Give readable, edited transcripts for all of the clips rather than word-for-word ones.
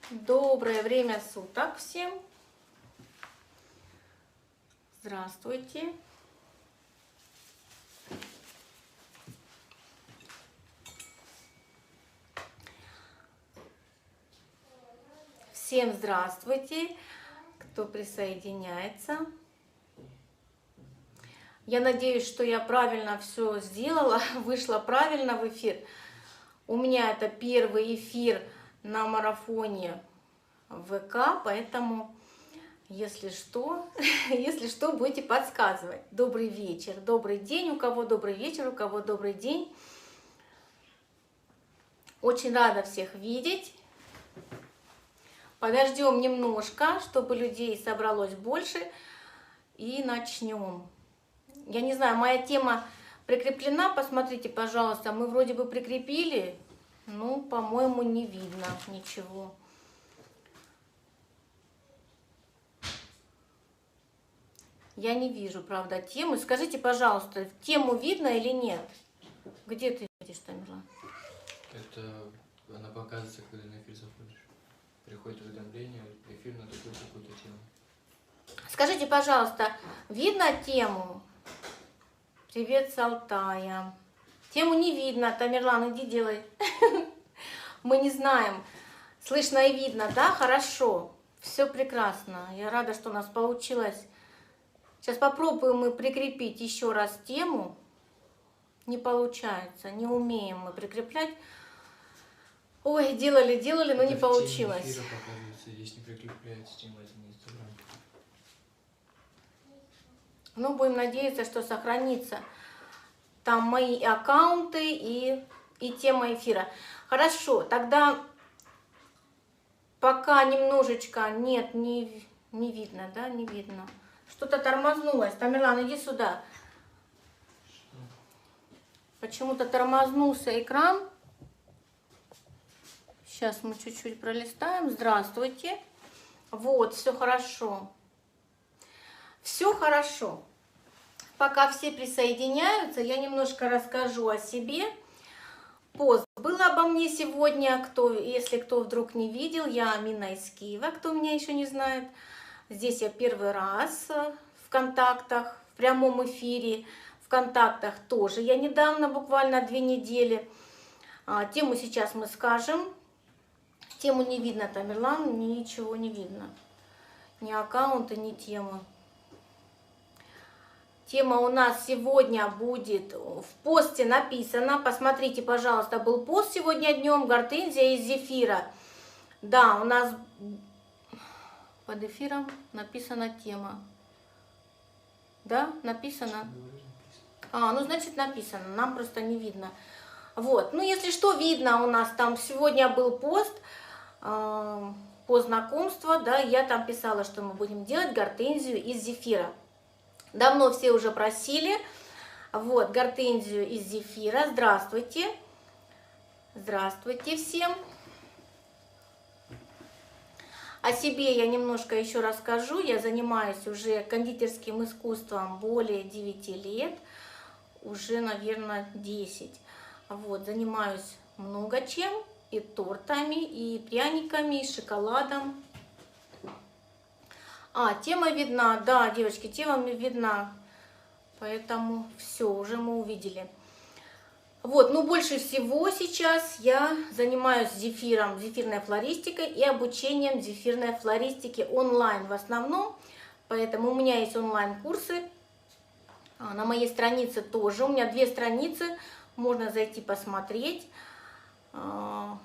Доброе время суток всем. Здравствуйте. Всем здравствуйте, кто присоединяется. Я надеюсь, что я правильно все сделала, вышла правильно в эфир. У меня это первый эфир на марафоне в ВК, поэтому, если что, будете подсказывать. Добрый вечер, добрый день, у кого добрый вечер, у кого добрый день. Очень рада всех видеть. Подождем немножко, чтобы людей собралось больше, и начнем. Я не знаю, моя тема прикреплена, посмотрите, пожалуйста, мы вроде бы прикрепили, но, по-моему, не видно ничего. Я не вижу, правда, темы. Скажите, пожалуйста, тему видно или нет? Где ты видишь, Тамила? Это она показывается, когда на эфир заходишь. Приходит уведомление, эфир на такую-то тему. Скажите, пожалуйста, видно тему? Привет с Алтая. Тему не видно. Тамерлан, иди делай. Мы не знаем. Слышно и видно, да? Хорошо. Все прекрасно. Я рада, что у нас получилось. Сейчас попробуем мы прикрепить еще раз тему. Не получается. Не умеем мы прикреплять. Ой, делали, но не получилось. Эфира показывается, здесь не прикрепляется тема, это не Инстаграм. Ну, будем надеяться, что сохранится там мои аккаунты и тема эфира. Хорошо, тогда пока немножечко нет, не видно, да, не видно. Что-то тормознулось. Тамерлан, иди сюда. Почему-то тормознулся экран. Сейчас мы чуть-чуть пролистаем. Здравствуйте. Вот, все хорошо. Все хорошо. Пока все присоединяются, я немножко расскажу о себе. Пост было обо мне сегодня, если кто вдруг не видел, я Амина из Киева, кто меня еще не знает. Здесь я первый раз в контактах, в прямом эфире. В контактах тоже я недавно, буквально 2 недели. Тему сейчас мы скажем. Тему не видно, Тамерлан, ничего не видно. Ни аккаунта, ни темы. Тема у нас сегодня будет в посте написана. Посмотрите, пожалуйста, был пост сегодня днем. Гортензия из зефира. Да, у нас под эфиром написана тема. Да, написано? Ну, значит, написано. Нам просто не видно. Вот. Ну, если что, видно у нас там сегодня был пост по знакомству. Да, я там писала, что мы будем делать гортензию из зефира. Давно все уже просили. Вот, гортензию из зефира. Здравствуйте. Здравствуйте всем. О себе я немножко еще расскажу. Я занимаюсь уже кондитерским искусством более 9 лет. Уже, наверное, 10. Вот, занимаюсь много чем. И тортами, и пряниками, и шоколадом. Тема видна. Да, девочки, тема видна. Поэтому все, уже мы увидели. Вот, ну больше всего сейчас я занимаюсь зефиром, зефирной флористикой и обучением зефирной флористики онлайн в основном. Поэтому у меня есть онлайн-курсы. На моей странице тоже. У меня 2 страницы. Можно зайти посмотреть. На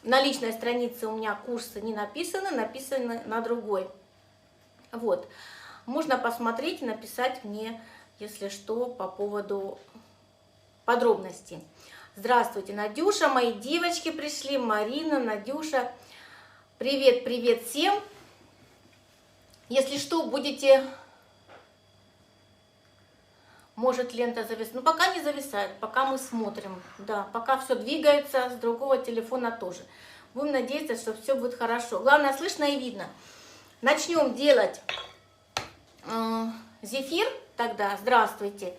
личной странице у меня курсы не написаны, написаны на другой. Вот. Можно посмотреть и написать мне, если что, по поводу подробностей. Здравствуйте, Надюша, мои девочки пришли, Марина, Надюша. Привет, привет всем. Если что, будете... Может лента зависать. Но пока не зависает, пока мы смотрим. Да, пока все двигается, с другого телефона тоже. Будем надеяться, что все будет хорошо. Главное, слышно и видно. Начнем делать зефир тогда. Здравствуйте.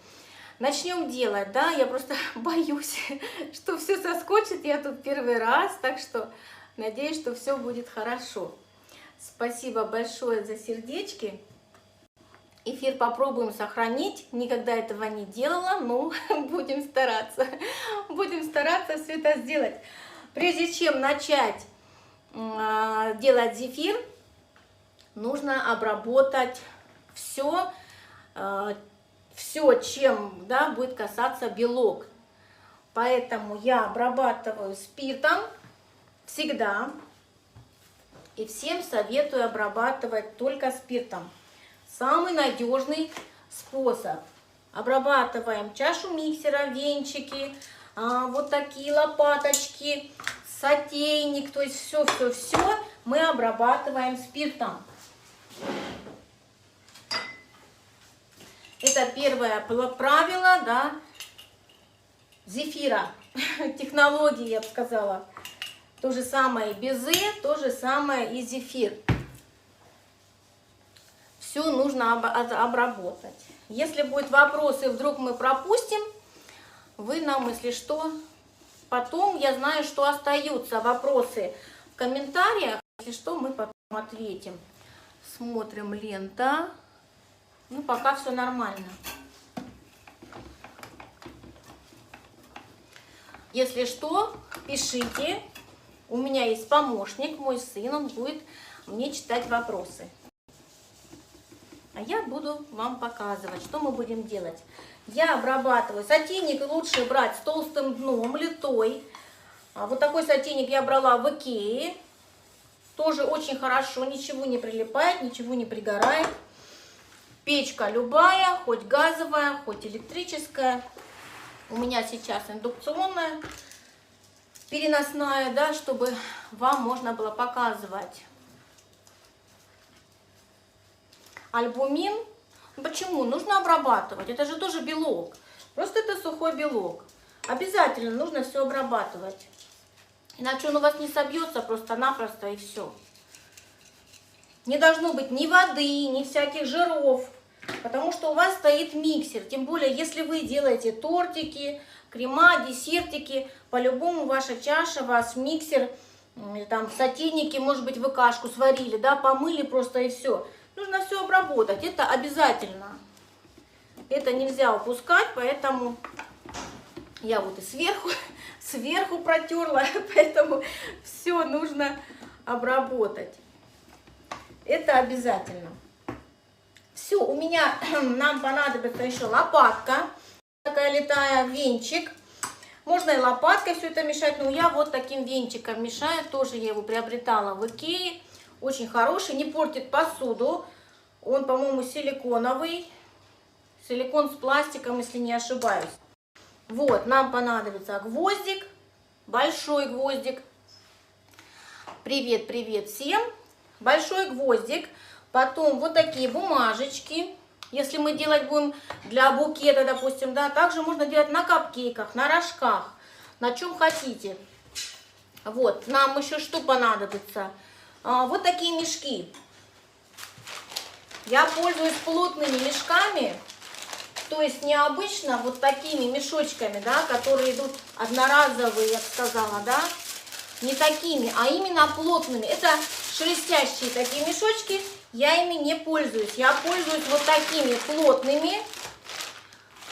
Начнем делать, да. Я просто боюсь, что все соскочит. Я тут первый раз, так что Надеюсь, что все будет хорошо. Спасибо большое за сердечки. Эфир попробуем сохранить. Никогда этого не делала, но будем стараться. Будем стараться все это сделать. Прежде чем начать делать зефир, нужно обработать все, чем будет касаться белок. Поэтому я обрабатываю спиртом всегда. И всем советую обрабатывать только спиртом. Самый надежный способ. Обрабатываем чашу миксера, венчики, вот такие лопаточки, сотейник. То есть все мы обрабатываем спиртом. Это первое правило, зефира. Технологии, я бы сказала. То же самое и безе, то же самое и зефир. Все нужно обработать. Если будут вопросы, вдруг мы пропустим, вы нам, если что, потом, я знаю, что остаются вопросы в комментариях, если что, мы потом ответим. Смотрим, лента. Ну, пока все нормально. Если что, пишите. У меня есть помощник, мой сын, он будет мне читать вопросы. А я буду вам показывать, что мы будем делать. Я обрабатываю. Сотейник лучше брать с толстым дном, литой. Вот такой сотейник я брала в Икее. Тоже очень хорошо, ничего не прилипает, ничего не пригорает. Печка любая, хоть газовая, хоть электрическая. У меня сейчас индукционная, переносная, чтобы вам можно было показывать. Альбумин. Почему? Нужно обрабатывать. Это же тоже белок. Просто это сухой белок. Обязательно нужно все обрабатывать. Иначе он у вас не собьется просто-напросто и все. Не должно быть ни воды, ни всяких жиров. Потому что у вас стоит миксер. Тем более, если вы делаете тортики, крема, десертики, по-любому ваша чаша, ваш миксер, там сотейники, может быть, вы кашку сварили, помыли просто и все. Нужно все обработать, это обязательно. Это нельзя упускать, поэтому я вот и сверху протерла, поэтому все нужно обработать. Это обязательно. Все, у меня, нам понадобится еще лопатка, такая литая, венчик. Можно и лопаткой все это мешать, но я вот таким венчиком мешаю. Тоже я его приобретала в Икее. Очень хороший, не портит посуду. Он, по-моему, силиконовый. Силикон с пластиком, если не ошибаюсь. Вот, нам понадобится гвоздик. Большой гвоздик. Привет, привет всем. Большой гвоздик. Потом вот такие бумажечки. Если мы делать будем для букета, допустим, также можно делать на капкейках, на рожках, на чем хотите. Вот, нам еще что понадобится? Вот такие мешки. Я пользуюсь плотными мешками, то есть необычно вот такими мешочками, которые идут одноразовые, я бы сказала, не такими, а именно плотными. Это шелестящие такие мешочки, я ими не пользуюсь. Я пользуюсь вот такими плотными.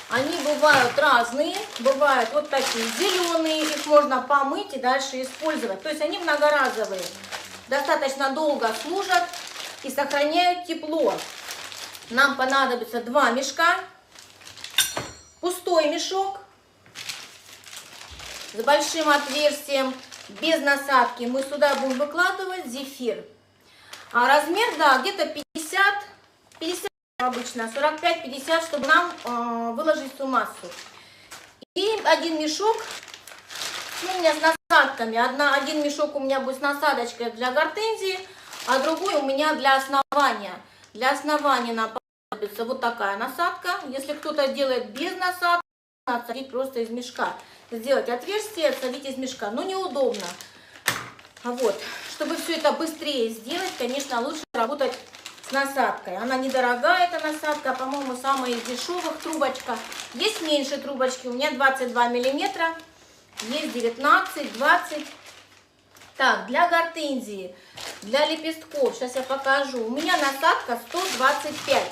Они бывают разные, бывают вот такие зеленые, их можно помыть и дальше использовать. То есть они многоразовые, достаточно долго служат и сохраняют тепло. Нам понадобится 2 мешка, пустой мешок с большим отверстием, без насадки. Мы сюда будем выкладывать зефир. А размер, где-то 50 обычно, 45-50, чтобы нам выложить всю массу. И один мешок у меня с насадками. Один мешок у меня будет с насадочкой для гортензии, а другой у меня для основания. Для основания нам понадобится вот такая насадка. Если кто-то делает без насадки, надо отсадить просто из мешка. Сделать отверстие, отсадить из мешка. Но неудобно. Вот. Чтобы все это быстрее сделать, конечно, лучше работать с насадкой. Она недорогая, эта насадка, по-моему, самая из дешевых трубочка. Есть меньше трубочки, у меня 22 миллиметра, есть 19, 20. Так, для гортензии, для лепестков, сейчас я покажу. У меня насадка 125,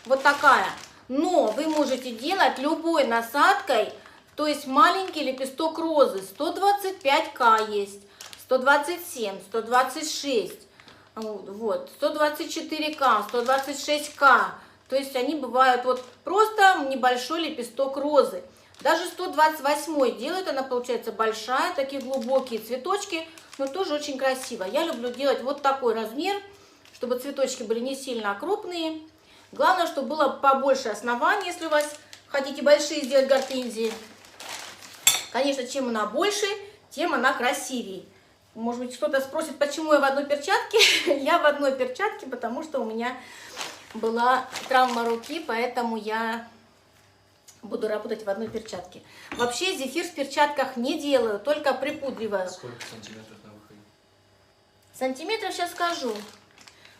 вот такая. Но вы можете делать любой насадкой, то есть маленький лепесток розы. 125К есть, 127, 126, вот, 124К, 126К. То есть они бывают вот просто небольшой лепесток розы. Даже 128 делают, она получается большая, такие глубокие цветочки, но тоже очень красиво. Я люблю делать вот такой размер, чтобы цветочки были не сильно крупные. Главное, чтобы было побольше оснований, если у вас хотите большие сделать гортензии. Конечно, чем она больше, тем она красивее. Может быть, кто-то спросит, почему я в одной перчатке. Я в одной перчатке, потому что у меня была травма руки, поэтому я буду работать в одной перчатке. Вообще зефир в перчатках не делаю, только припудриваю. Сколько сантиметров на выходе? Сантиметров сейчас скажу.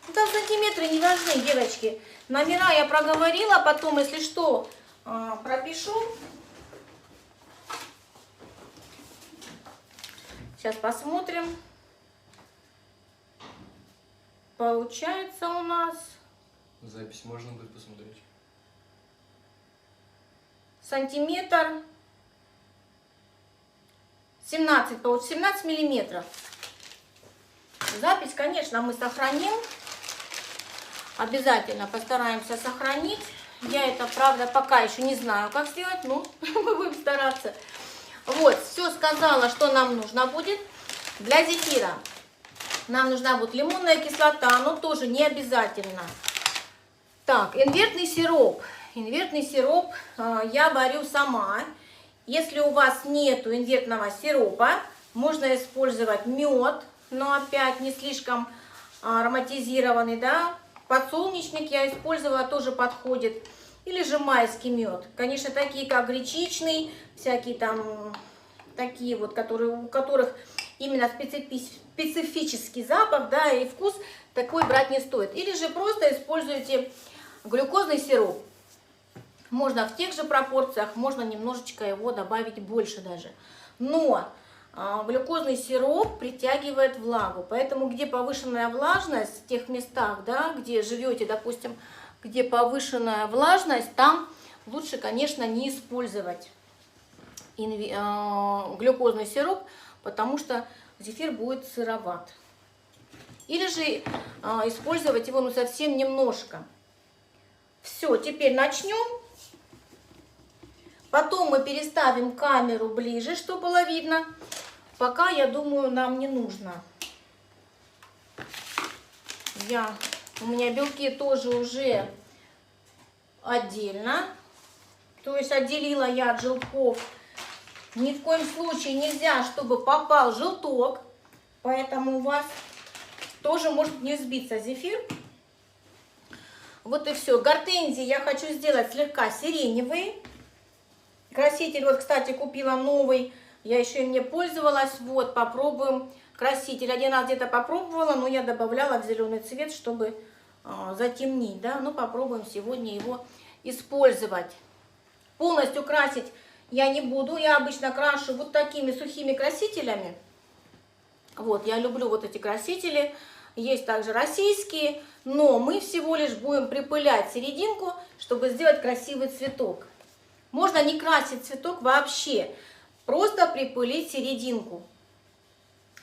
Ну, там сантиметры не важны, девочки. Номера я проговорила, потом, если что, пропишу. Сейчас посмотрим. Получается у нас... Запись можно будет посмотреть. Сантиметр 17, получится 17 миллиметров. Запись, конечно, мы сохраним. Обязательно постараемся сохранить. Я это, правда, пока еще не знаю, как сделать, но мы будем стараться. Вот, все сказала, что нам нужно будет для зефира. Нам нужна будет лимонная кислота, но тоже не обязательно. Так, инвертный сироп. Инвертный сироп я варю сама. Если у вас нету инвертного сиропа, можно использовать мед, но опять не слишком ароматизированный, да. Подсолнечник я использовала, тоже подходит. Или же майский мед. Конечно, такие как гречичный, всякие там такие вот, у которых именно специфический запах, да, и вкус, такой брать не стоит. Или же просто используйте глюкозный сироп. Можно в тех же пропорциях, можно немножечко его добавить больше даже. Но глюкозный сироп притягивает влагу, поэтому где повышенная влажность, в тех местах, да, где живете, допустим, где повышенная влажность, там лучше, конечно, не использовать глюкозный сироп, потому что зефир будет сыроват. Или же использовать его ну, совсем немножко. Все, теперь начнем. Потом мы переставим камеру ближе, чтобы было видно. Пока, я думаю, нам не нужно. У меня белки тоже уже отдельно. То есть отделила я от желтков. Ни в коем случае нельзя, чтобы попал желток. Поэтому у вас тоже может не взбиться зефир. Вот и все. Гортензии я хочу сделать слегка сиреневые. Краситель, вот, кстати, купила новый. Я еще им не пользовалась. Вот, попробуем краситель. Один раз где-то попробовала, но я добавляла в зеленый цвет, чтобы затемнить, да. Ну, попробуем сегодня его использовать. Полностью красить я не буду. Я обычно крашу вот такими сухими красителями. Вот, я люблю вот эти красители. Есть также российские, но мы всего лишь будем припылять серединку, чтобы сделать красивый цветок. Можно не красить цветок вообще, просто припылить серединку.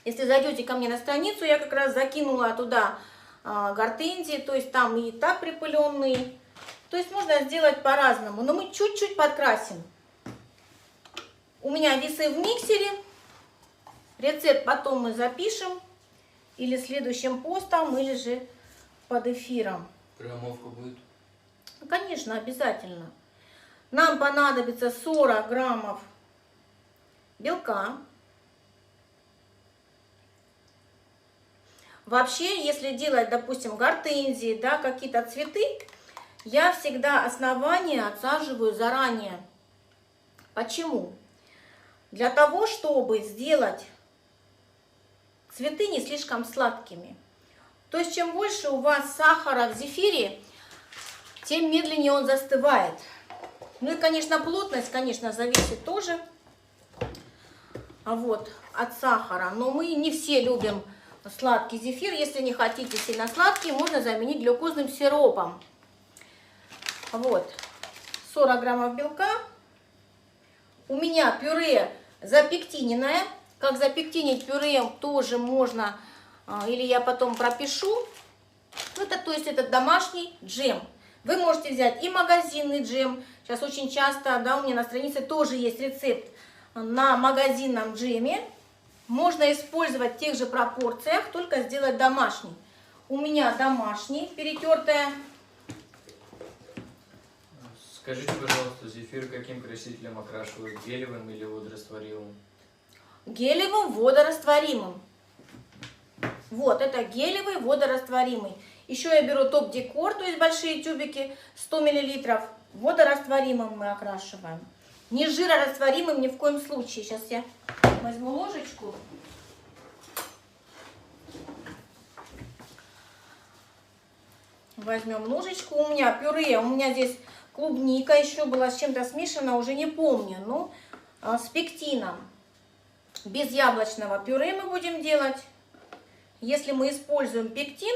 Если зайдете ко мне на страницу, я как раз закинула туда гортензии, то есть там и так припыленные. То есть можно сделать по-разному, но мы чуть-чуть подкрасим. У меня весы в миксере, рецепт потом мы запишем, или следующим постом, или же под эфиром. Граммовка будет? Конечно, обязательно. Нам понадобится 40 граммов белка. Вообще, если делать, допустим, гортензии, да, какие-то цветы, я всегда основание отсаживаю заранее. Почему? Для того, чтобы сделать цветы не слишком сладкими. То есть, чем больше у вас сахара в зефире, тем медленнее он застывает. Ну и, конечно, плотность, конечно, зависит тоже вот, от сахара. Но мы не все любим сладкий зефир. Если не хотите сильно сладкий, можно заменить глюкозным сиропом. Вот, 40 граммов белка. У меня пюре запектиненное. Как запектинить пюре тоже можно, или я потом пропишу. Это, то есть, это домашний джем. Вы можете взять и магазинный джем. Сейчас очень часто, да, у меня на странице тоже есть рецепт на магазинном джеме. Можно использовать в тех же пропорциях, только сделать домашний. У меня домашний, перетертая. Скажите, пожалуйста, зефир каким красителем окрашивают? Гелевым или водорастворимым? Гелевым водорастворимым. Вот, это гелевый водорастворимый. Еще я беру топ-декор, то есть большие тюбики, 100 мл. Водорастворимым мы окрашиваем. Не жирорастворимым ни в коем случае. Сейчас я возьму ложечку. Возьмем ложечку. У меня пюре, у меня здесь клубника еще была с чем-то смешана, уже не помню. Ну, с пектином. Без яблочного пюре мы будем делать. Если мы используем пектин,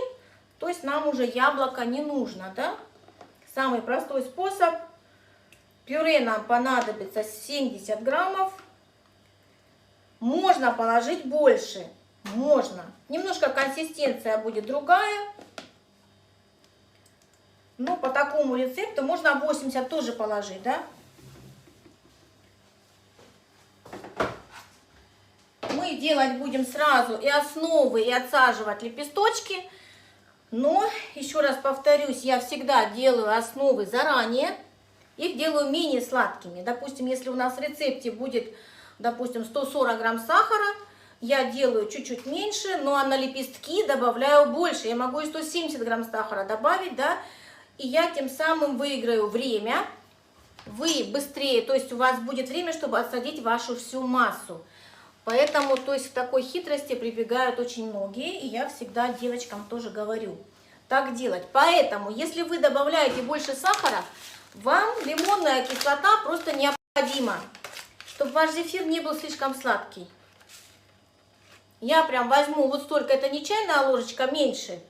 то есть нам уже яблоко не нужно, да? Самый простой способ. Пюре нам понадобится 70 граммов. Можно положить больше. Можно. Немножко консистенция будет другая. Но по такому рецепту можно 80 тоже положить, да? Мы делать будем сразу и основы, и отсаживать лепесточки. Но, еще раз повторюсь, я всегда делаю основы заранее. Их делаю менее сладкими. Допустим, если у нас в рецепте будет, допустим, 140 грамм сахара, я делаю чуть-чуть меньше, ну а на лепестки добавляю больше. Я могу и 170 грамм сахара добавить, да, и я тем самым выиграю время. Вы быстрее, то есть у вас будет время, чтобы отсадить вашу всю массу. Поэтому, то есть к такой хитрости прибегают очень многие, и я всегда девочкам тоже говорю, так делать. Поэтому, если вы добавляете больше сахара, вам лимонная кислота просто необходима, чтобы ваш зефир не был слишком сладкий. Я прям возьму вот столько, это не чайная ложечка, меньше.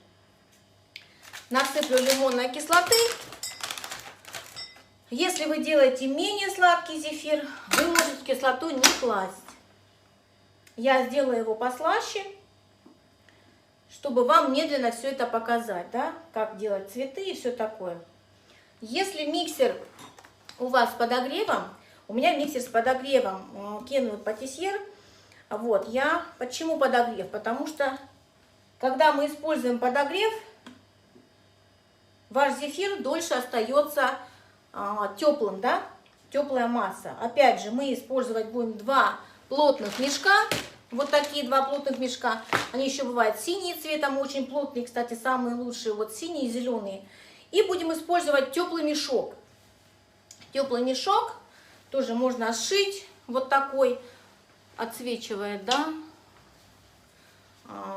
Насыплю лимонной кислоты. Если вы делаете менее сладкий зефир, вы можете кислоту не класть. Я сделаю его послаще, чтобы вам медленно все это показать, да, как делать цветы и все такое. Если миксер у вас с подогревом, у меня миксер с подогревом Kenwood Patissier, вот, почему подогрев? Потому что, когда мы используем подогрев, ваш зефир дольше остается теплым, да, теплая масса. Опять же, мы использовать будем 2 плотных мешка, вот такие 2 плотных мешка. Они еще бывают синие цветом, очень плотные, кстати, самые лучшие, вот синие и зеленые. И будем использовать теплый мешок. Теплый мешок тоже можно сшить, вот такой, отсвечивает, да.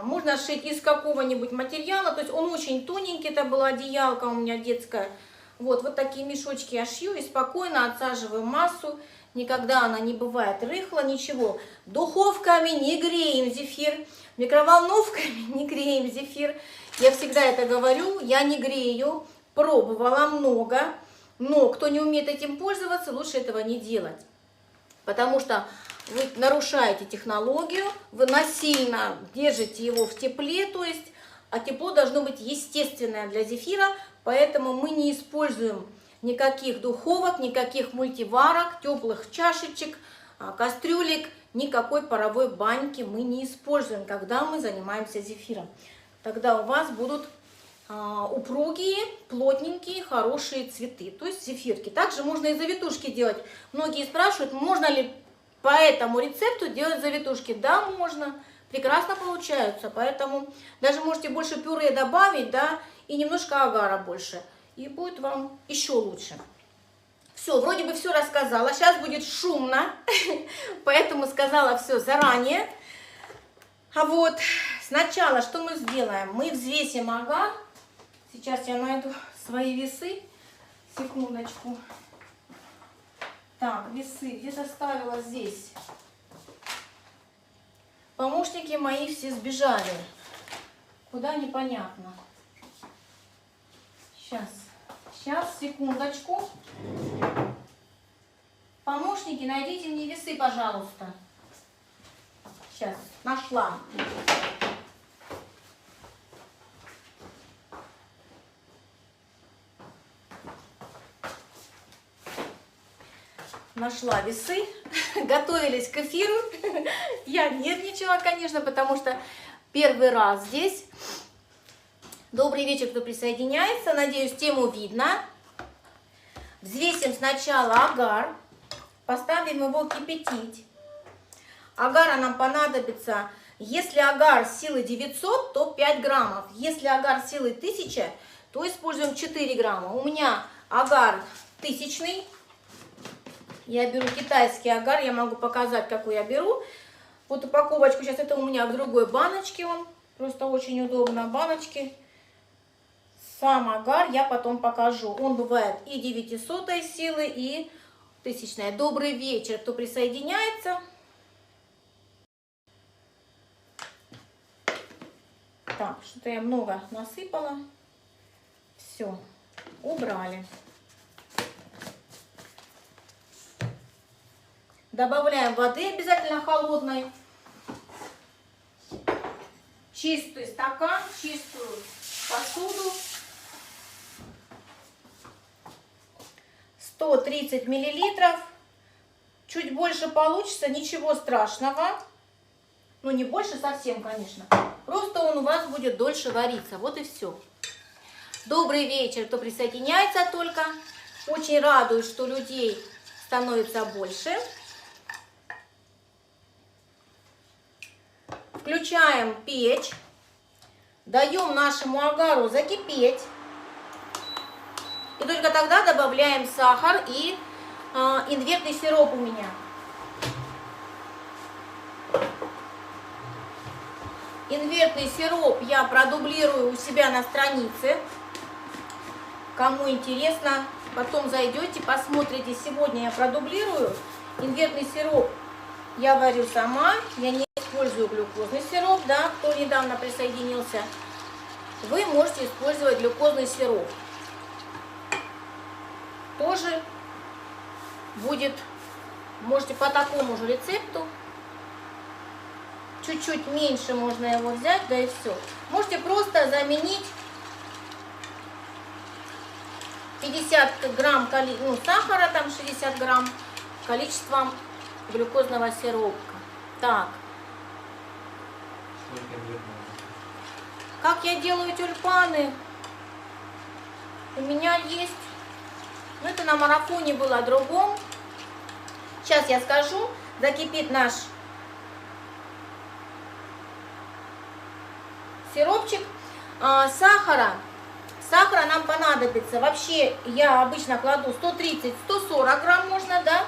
Можно сшить из какого-нибудь материала, то есть он очень тоненький, это была одеялка у меня детская. Вот такие мешочки я шью и спокойно отсаживаю массу. Никогда она не бывает рыхла, ничего. Духовками не греем зефир, микроволновками не греем зефир. Я всегда это говорю, я не грею, пробовала много, но кто не умеет этим пользоваться, лучше этого не делать. Потому что вы нарушаете технологию, вы насильно держите его в тепле, то есть, а тепло должно быть естественное для зефира, поэтому мы не используем никаких духовок, никаких мультиварок, теплых чашечек, кастрюлек, никакой паровой баньки мы не используем, когда мы занимаемся зефиром. Тогда у вас будут упругие, плотненькие, хорошие цветы, то есть зефирки. Также можно и завитушки делать. Многие спрашивают, можно ли по этому рецепту делать завитушки. Да, можно, прекрасно получаются, поэтому даже можете больше пюре добавить, да, и немножко агара больше. И будет вам еще лучше. Все, вроде бы все рассказала. Сейчас будет шумно, поэтому сказала все заранее. А вот сначала что мы сделаем? Мы взвесим агар. Сейчас я найду свои весы. Секундочку. Так, весы. Где-то ставила здесь. Помощники мои все сбежали. Куда непонятно. Сейчас, секундочку. Помощники, найдите мне весы, пожалуйста. Сейчас, нашла. Нашла весы. Готовились к эфиру. Я нервничала, конечно, потому что первый раз здесь. Добрый вечер, кто присоединяется. Надеюсь, тему видно. Взвесим сначала агар. Поставим его кипятить. Агара нам понадобится, если агар силы 900, то 5 граммов. Если агар силы 1000, то используем 4 грамма. У меня агар 1000. Я беру китайский агар, я могу показать, какой я беру. Вот упаковочку, сейчас это у меня в другой баночке, он просто очень удобно, баночки. Сам агар я потом покажу. Он бывает и 900 силы, и 1000. Добрый вечер, кто присоединяется. Так, что-то я много насыпала. Все, убрали. Добавляем воды обязательно холодной. Чистый стакан, чистую посуду. 130 миллилитров. Чуть больше получится, ничего страшного. Ну, не больше совсем, конечно. Просто он у вас будет дольше вариться. Вот и все. Добрый вечер, кто присоединяется только. Очень радуюсь, что людей становится больше. Включаем печь. Даем нашему агару закипеть. И только тогда добавляем сахар и инвертный сироп у меня. Инвертный сироп я продублирую у себя на странице. Кому интересно, потом зайдете, посмотрите. Сегодня я продублирую. Инвертный сироп я варю сама. Я не использую глюкозный сироп, да, кто недавно присоединился. Вы можете использовать глюкозный сироп. Тоже будет, можете по такому же рецепту. Чуть-чуть меньше можно его взять, да и все. Можете просто заменить 50 грамм сахара, там 60 грамм количеством глюкозного сиропа. Так. Как я делаю тюльпаны? У меня есть. Ну, это на марафоне было о другом. Сейчас я скажу. Закипит наш сиропчик. Сахара нам понадобится. Вообще я обычно кладу 130-140 грамм можно, да.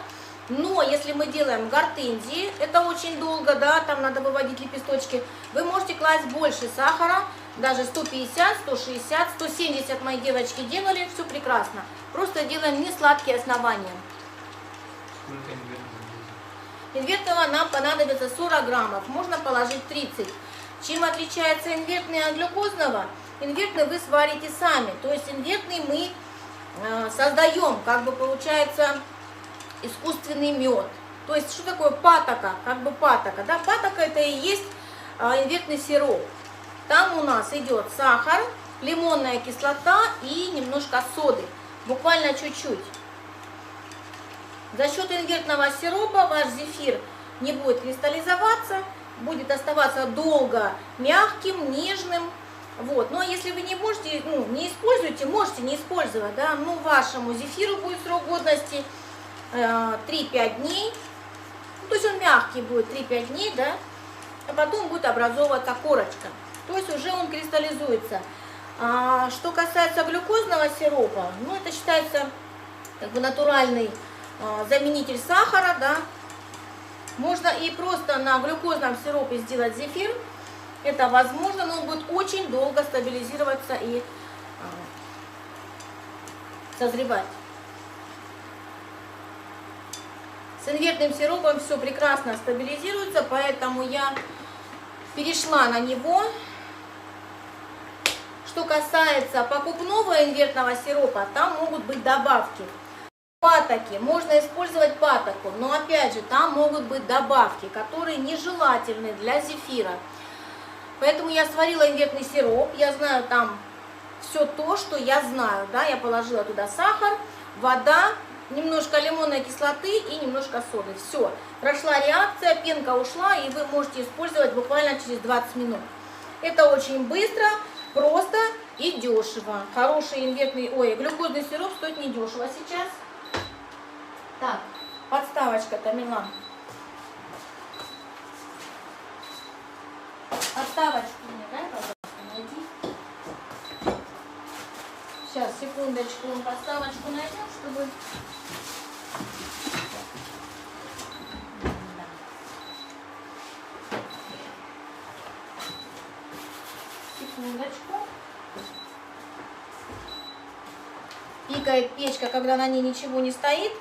Но если мы делаем гортензии, это очень долго, да, там надо выводить лепесточки. Вы можете класть больше сахара, даже 150, 160, 170 мои девочки делали, все прекрасно. Просто делаем не сладкие основания. Сколько инвертного? Инвертного нам понадобится 40 граммов, можно положить 30. Чем отличается инвертный от глюкозного? Инвертный вы сварите сами, то есть инвертный мы создаем, как бы получается, искусственный мед. То есть, что такое патока? Как бы патока, да? Патока это и есть инвертный сироп. Там у нас идет сахар, лимонная кислота и немножко соды. Буквально чуть-чуть. За счет инвертного сиропа ваш зефир не будет кристаллизоваться, будет оставаться долго мягким, нежным. Вот. Но если вы не можете, не используете, можете не использовать, да? Ну, вашему зефиру будет срок годности 3-5 дней. Ну, то есть он мягкий будет 3-5 дней, да? А потом будет образовываться корочка. То есть уже он кристаллизуется. Что касается глюкозного сиропа, ну, это считается как бы натуральный заменитель сахара, да. Можно и просто на глюкозном сиропе сделать зефир. Это возможно, но он будет очень долго стабилизироваться и созревать. С инвертным сиропом все прекрасно стабилизируется, поэтому я перешла на него. Что касается покупного инвертного сиропа, там могут быть добавки. Патоки, можно использовать патоку, но опять же, там могут быть добавки, которые нежелательны для зефира. Поэтому я сварила инвертный сироп, я знаю там все то, что я знаю. Да? Я положила туда сахар, вода, немножко лимонной кислоты и немножко соды. Все, прошла реакция, пенка ушла, и вы можете использовать буквально через 20 минут. Это очень быстро, просто и дешево. Хороший инвертный, глюкозный сироп стоит недешево сейчас. Так, подставочка, Тамерлан. Подставочку мне дай, пожалуйста, найди. Сейчас, секундочку, подставочку найдем, чтобы... Секундочку. Пикает печка, когда на ней ничего не стоит,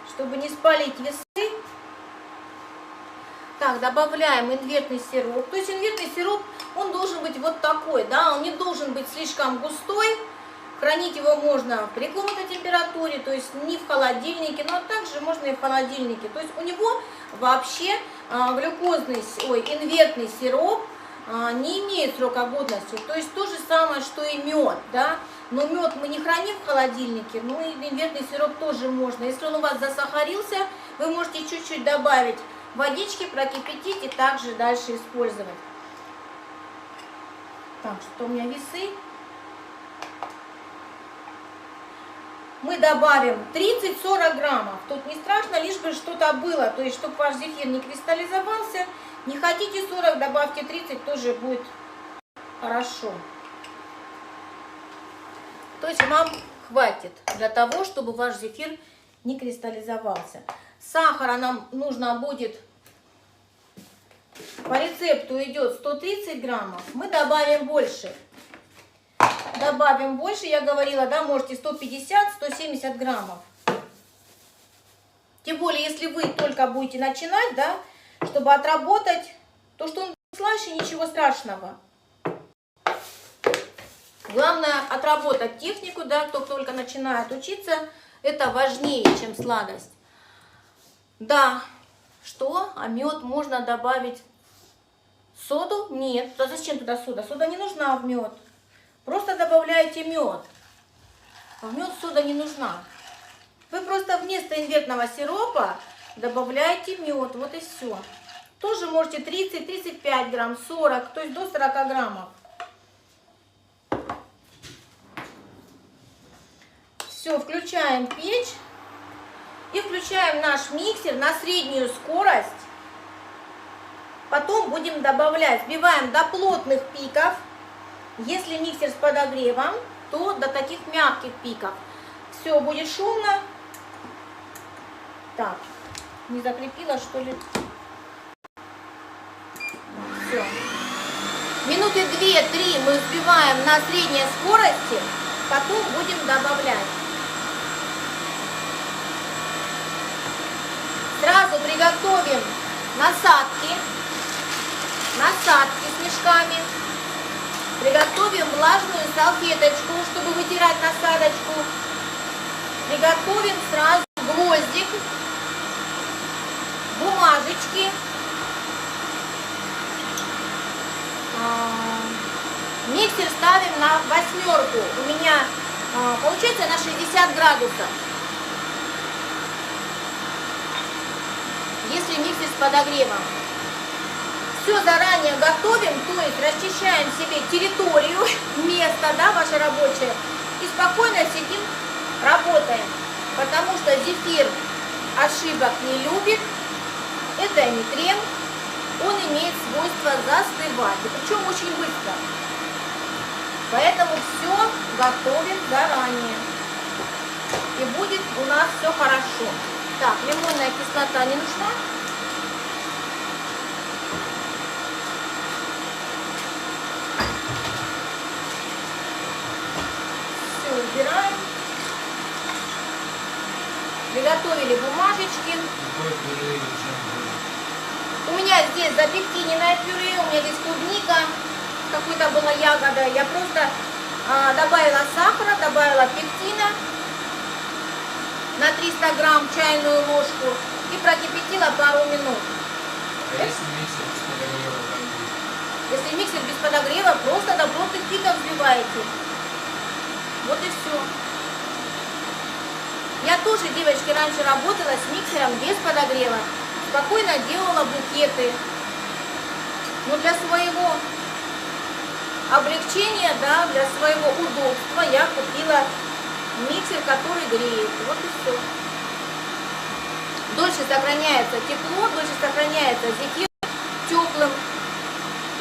чтобы не спалить весы. Так, добавляем инвертный сироп. То есть инвертный сироп, он должен быть вот такой, да, он не должен быть слишком густой. Хранить его можно при комнатной температуре, то есть не в холодильнике, но также можно и в холодильнике. То есть у него вообще инвертный сироп не имеет срока годности. То есть то же самое, что и мед, да. Но мед мы не храним в холодильнике, ну и инвертный сироп тоже можно. Если он у вас засахарился, вы можете чуть-чуть добавить водички, прокипятить и также дальше использовать. Так, что у меня весы? Мы добавим 30-40 граммов. Тут не страшно, лишь бы что-то было. То есть, чтобы ваш зефир не кристаллизовался. Не хотите 40, добавьте 30, тоже будет хорошо. То есть вам хватит для того, чтобы ваш зефир не кристаллизовался. Сахара нам нужно будет, по рецепту идет 130 граммов. Мы добавим больше. Добавим больше, я говорила, да, можете 150-170 граммов. Тем более, если вы только будете начинать, да, чтобы отработать, то, что он будет слаще, ничего страшного. Главное отработать технику, да, кто только начинает учиться, это важнее, чем сладость. Да, что? А мед можно добавить соду? Нет. А зачем туда сода? Сода не нужна в мед. Просто добавляете мед. А в мед сода не нужна. Вы просто вместо инвертного сиропа добавляете мед. Вот и все. Тоже можете 30-35 грамм, 40, то есть до 40 граммов. Все, включаем печь и включаем наш миксер на среднюю скорость. Потом будем добавлять, сбиваем до плотных пиков. Если миксер с подогревом, то до таких мягких пиков. Все, будет шумно. Так, не закрепила, что ли? Все. Минуты 2-3 мы взбиваем на средней скорости, потом будем добавлять. Сразу приготовим насадки с мешками. Приготовим влажную салфеточку, чтобы вытирать насадочку. Приготовим сразу гвоздик, бумажечки. Миксер ставим на 8. У меня получается на 60 градусов. Если миксер с подогревом. Все заранее готовим, то есть расчищаем себе территорию, место, да, ваше рабочее, и спокойно сидим, работаем. Потому что зефир ошибок не любит, это не крем, он имеет свойство застывать, и причем очень быстро. Поэтому все готовим заранее, и будет у нас все хорошо. Так, лимонная кислота не нужна. Все, убираем. Приготовили бумажечки. У меня здесь здесь запектиненное пюре, у меня здесь клубника, какой-то была ягода. Я просто добавила сахара, добавила пектина на 300 грамм чайную ложку и прокипятила пару минут. А если миксер без подогрева, как будет? Если миксер без подогрева, просто до плотных пиков взбиваете. Вот и все. Я тоже, девочки, раньше работала с миксером без подогрева. Спокойно делала букеты. Но для своего облегчения, да, для своего удобства я купила миксер, который греет. Вот и все. Дольше сохраняется тепло, дольше сохраняется зефир теплым.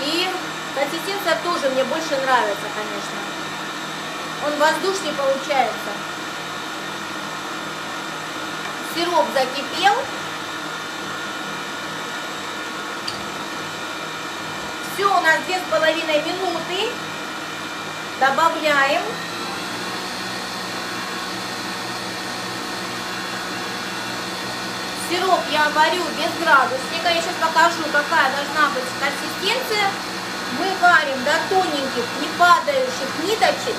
И консистенция тоже мне больше нравится, конечно. Он воздушнее получается. Сироп закипел. Все, у нас 2,5 минуты. Добавляем. Сироп я варю без градусника. Я сейчас покажу, какая должна быть консистенция. Мы варим до тоненьких, не падающих ниточек.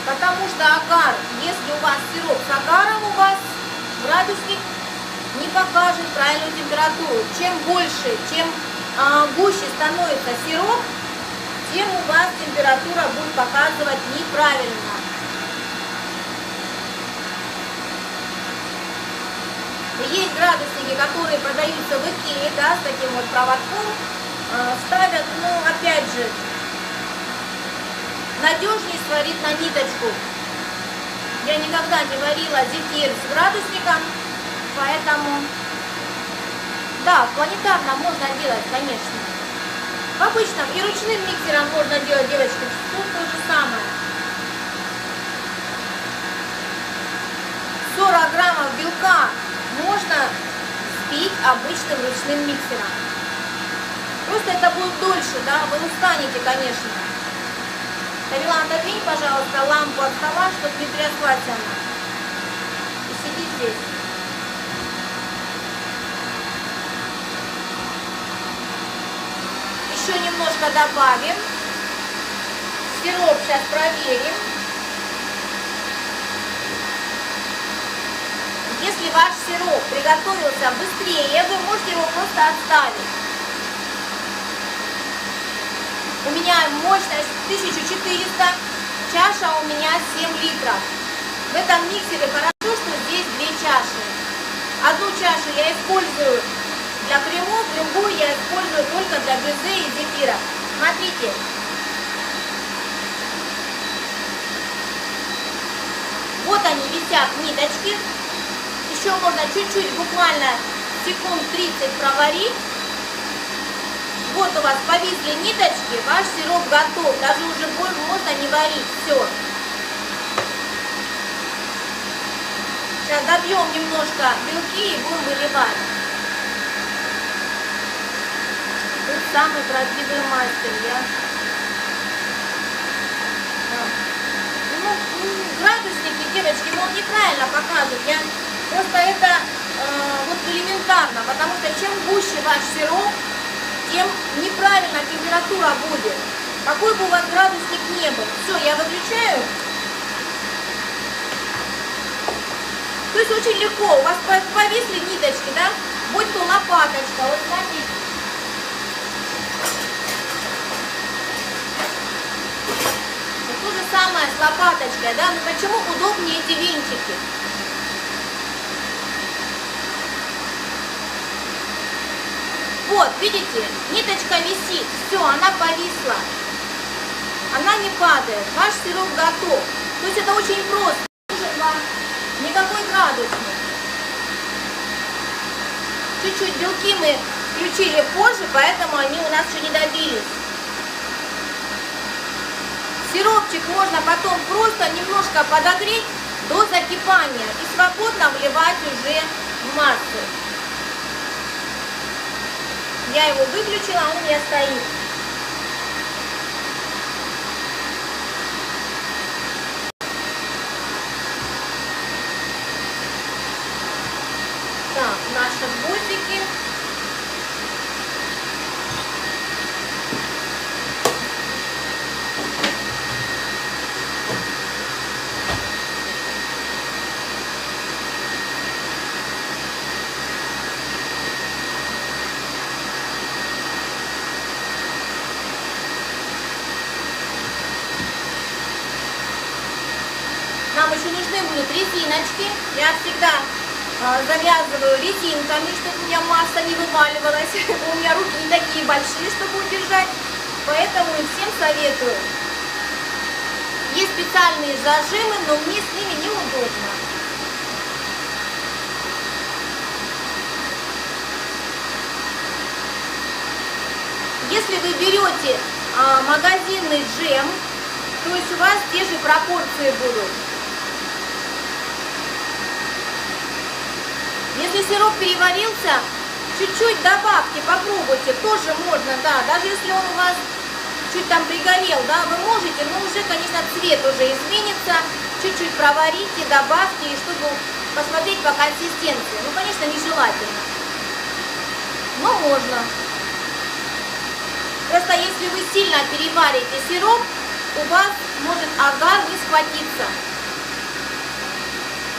Потому что агар, если у вас сироп с агаром, у вас градусник не покажет правильную температуру. Чем больше, чем гуще становится сироп, тем у вас температура будет показывать неправильно. Есть градусники, которые продаются в Икее, да, с таким вот проводком, ставят, ну, опять же, надежнее сварить на ниточку. Я никогда не варила зефир с градусником, поэтому, да, планетарно можно делать, конечно. Обычно и ручным миксером можно делать, девочки, тут то же самое. 40 граммов белка можно взбить обычным ручным миксером. Просто это будет дольше, да, вы устанете, конечно. Тавилан, отодвинь, пожалуйста, лампу от стола, чтобы не тряслась она. И сиди здесь. Еще немножко добавим. Сироп сейчас проверим. Если ваш сироп приготовился быстрее, вы можете его просто отставить. У меня мощность 1400, чаша у меня 7 литров. В этом миксере хорошо, что здесь 2 чаши. Одну чашу я использую для кремов, другую я использую только для безе и зефира. Смотрите. Вот они висят, ниточки. Еще можно чуть-чуть, буквально секунд 30 проварить. Вот у вас повисли ниточки, ваш сироп готов. Даже уже можно не варить. Все. Сейчас добьем немножко белки и будем выливать. Тут самый красивый мастер. Ну, градусники, девочки, он неправильно покажет. Просто это вот элементарно, потому что чем гуще ваш сироп, тем неправильно температура будет. Какой бы у вас градусник не был. Все, я выключаю. То есть очень легко. У вас повисли ниточки, да? Будь то лопаточка. Вот смотрите. Вот то же самое с лопаточкой, да? Но почему удобнее эти винтики? Вот, видите, ниточка висит, все, она повисла, она не падает, ваш сироп готов. То есть это очень просто, нужен вам никакой градусник. Чуть-чуть белки мы включили позже, поэтому они у нас еще не добились. Сиропчик можно потом просто немножко подогреть до закипания и свободно вливать уже в массу. Я его выключила, он у меня стоит. наши гвоздики. Нам еще нужны будут резиночки. Я всегда завязываю резинками, чтобы у меня масса не вываливалась. У меня руки не такие большие, чтобы удержать. Поэтому всем советую. Есть специальные зажимы, но мне с ними неудобно. Если вы берете магазинный джем, то есть у вас те же пропорции будут. Если сироп переварился, чуть-чуть добавьте, попробуйте, тоже можно, да, даже если он у вас чуть там пригорел, да, вы можете, но уже, конечно, цвет уже изменится, чуть-чуть проварите, добавьте, и чтобы посмотреть по консистенции. Ну, конечно, нежелательно, но можно. Просто если вы сильно переварите сироп, у вас может агар не схватиться,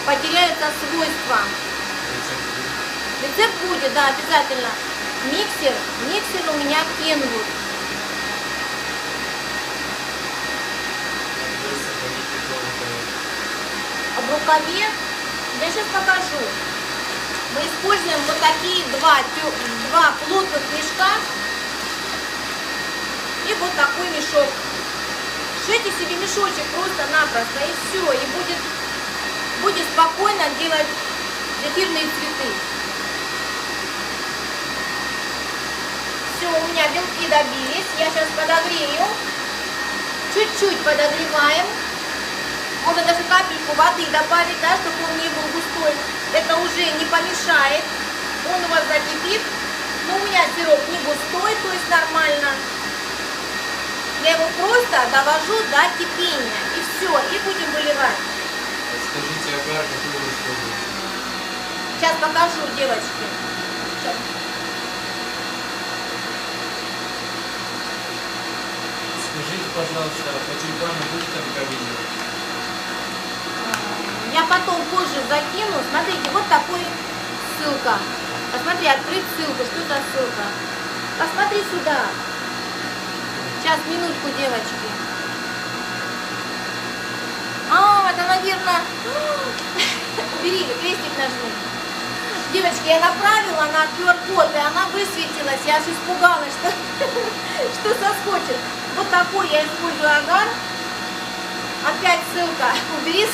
потеряются свойства. Рецепт будет, да, обязательно. Миксер у меня Kenwood. А в рукаве я сейчас покажу. Мы используем вот такие два плотных мешка и вот такой мешок. Шейте себе мешочек просто-напросто и все, и будет спокойно делать зефирные цветы. Все, у меня белки добились. Я сейчас подогрею. Чуть-чуть подогреваем. Можно даже капельку воды добавить, да, чтобы он не был густой. Это уже не помешает. Он у вас закипит. Но у меня сироп не густой, то есть нормально. Я его просто довожу до кипения. И все, и будем выливать. Скажите, агар какой вы используете? Сейчас покажу, девочки. Сейчас. Скажите, пожалуйста, по тюльпану будет тогда видео? Я потом позже закину. Смотрите, вот такой ссылка. Посмотри, открыть ссылку. Что за ссылка? Посмотри сюда. Сейчас, минутку, девочки. Это, наверное... Убери, крестик нажми. Девочки, я направила на QR-код, и она высветилась. Я аж испугалась, что соскочит. Вот такой я использую агар. Опять ссылка. Убери.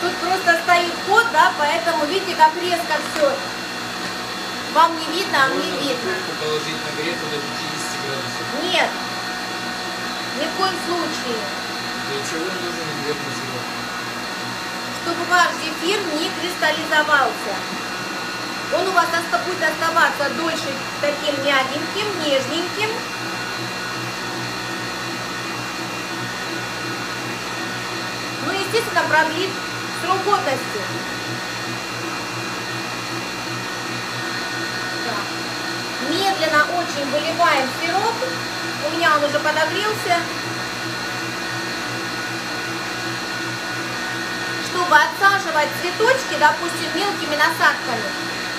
Тут просто стоит код, да, поэтому видите, как резко все. Вам не видно, а мне видно. Положить нагреть до 50 градусов. Нет. Ни в коем случае. Для чего нужен нагретый сироп? Чтобы ваш зефир не кристаллизовался. Он у вас будет оставаться дольше таким мягеньким, нежненьким. Ну, естественно, продлит срок годности. Так. Медленно очень выливаем сироп. У меня он уже подогрелся. Чтобы отсаживать цветочки, допустим, мелкими насадками,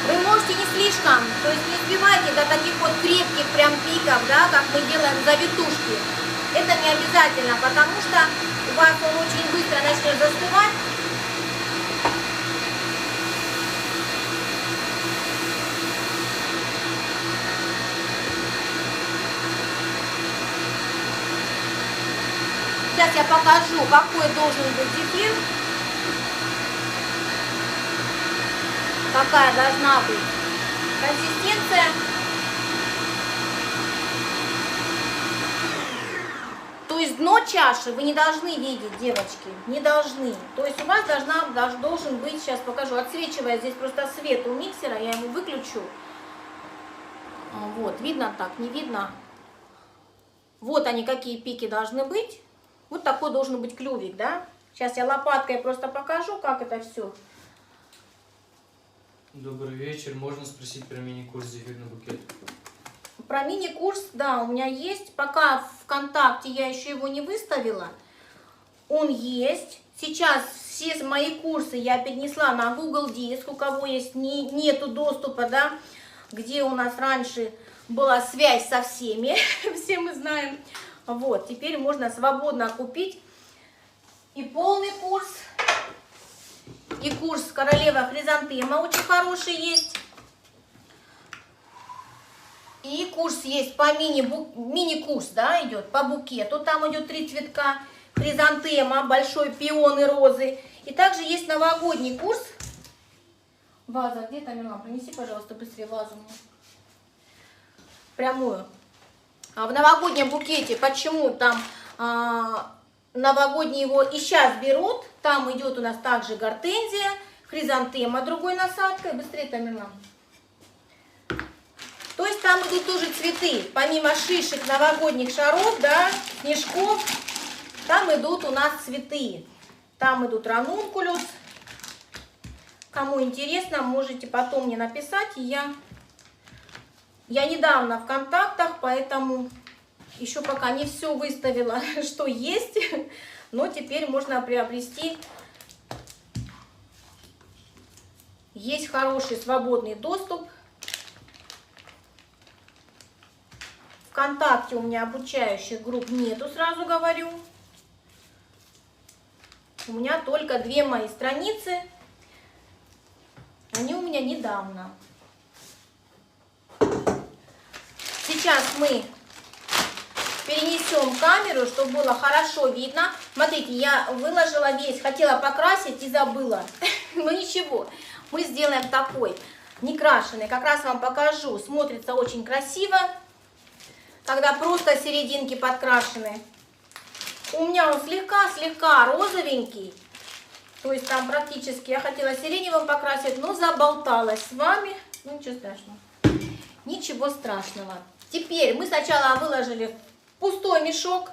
вы можете не слишком, то есть не сбивайте до таких вот крепких прям пиков, да, как мы делаем завитушки. Это не обязательно, потому что у вас он очень быстро начнет застывать. Сейчас я покажу, какой должен быть зефир. Какая должна быть консистенция. То есть дно чаши вы не должны видеть, девочки, не должны. То есть у вас должен быть, сейчас покажу, отсвечивая здесь просто свет у миксера, я его выключу. Вот, видно так, не видно. Вот они, какие пики должны быть. Вот такой должен быть клювик, да. Сейчас я лопаткой просто покажу, как это все Добрый вечер. Можно спросить про мини-курс «Зефирный букет»? Про мини-курс, да, у меня есть. Пока ВКонтакте я еще его не выставила. Он есть. Сейчас все мои курсы я перенесла на Google Диск. У кого есть нету доступа, да, где у нас раньше была связь со всеми, все мы знаем. Вот, теперь можно свободно купить и полный курс, и курс «Королева хризантема» очень хороший есть. И курс есть по мини-курс, да, идет по букету. Там идет 3 цветка: хризантема, большой пион и розы. И также есть новогодний курс. Ваза, где там, Милана? Принеси, пожалуйста, быстрее вазу мне. Прямую. А в новогоднем букете, почему там новогодний его и сейчас берут, там идет у нас также гортензия, хризантема другой насадкой. Быстрее, Тамерлан. То есть там идут тоже цветы, помимо шишек, новогодних шаров, да, снежков, там идут у нас цветы. Там идут ранункулюс. Кому интересно, можете потом мне написать. Я недавно в контактах, поэтому еще пока не все выставила, что есть, но теперь можно приобрести. Есть хороший свободный доступ. ВКонтакте у меня обучающих групп нету, сразу говорю. У меня только 2 мои страницы. Они у меня недавно. Сейчас мы перенесем камеру, чтобы было хорошо видно. Смотрите, я выложила весь, хотела покрасить и забыла. Но ничего, мы сделаем такой, некрашенный. Как раз вам покажу. Смотрится очень красиво, когда просто серединки подкрашены. У меня он слегка розовенький. То есть там практически я хотела сиреневым покрасить, но заболталась с вами. Ну, ничего страшного. Ничего страшного. Теперь мы сначала выложили в пустой мешок.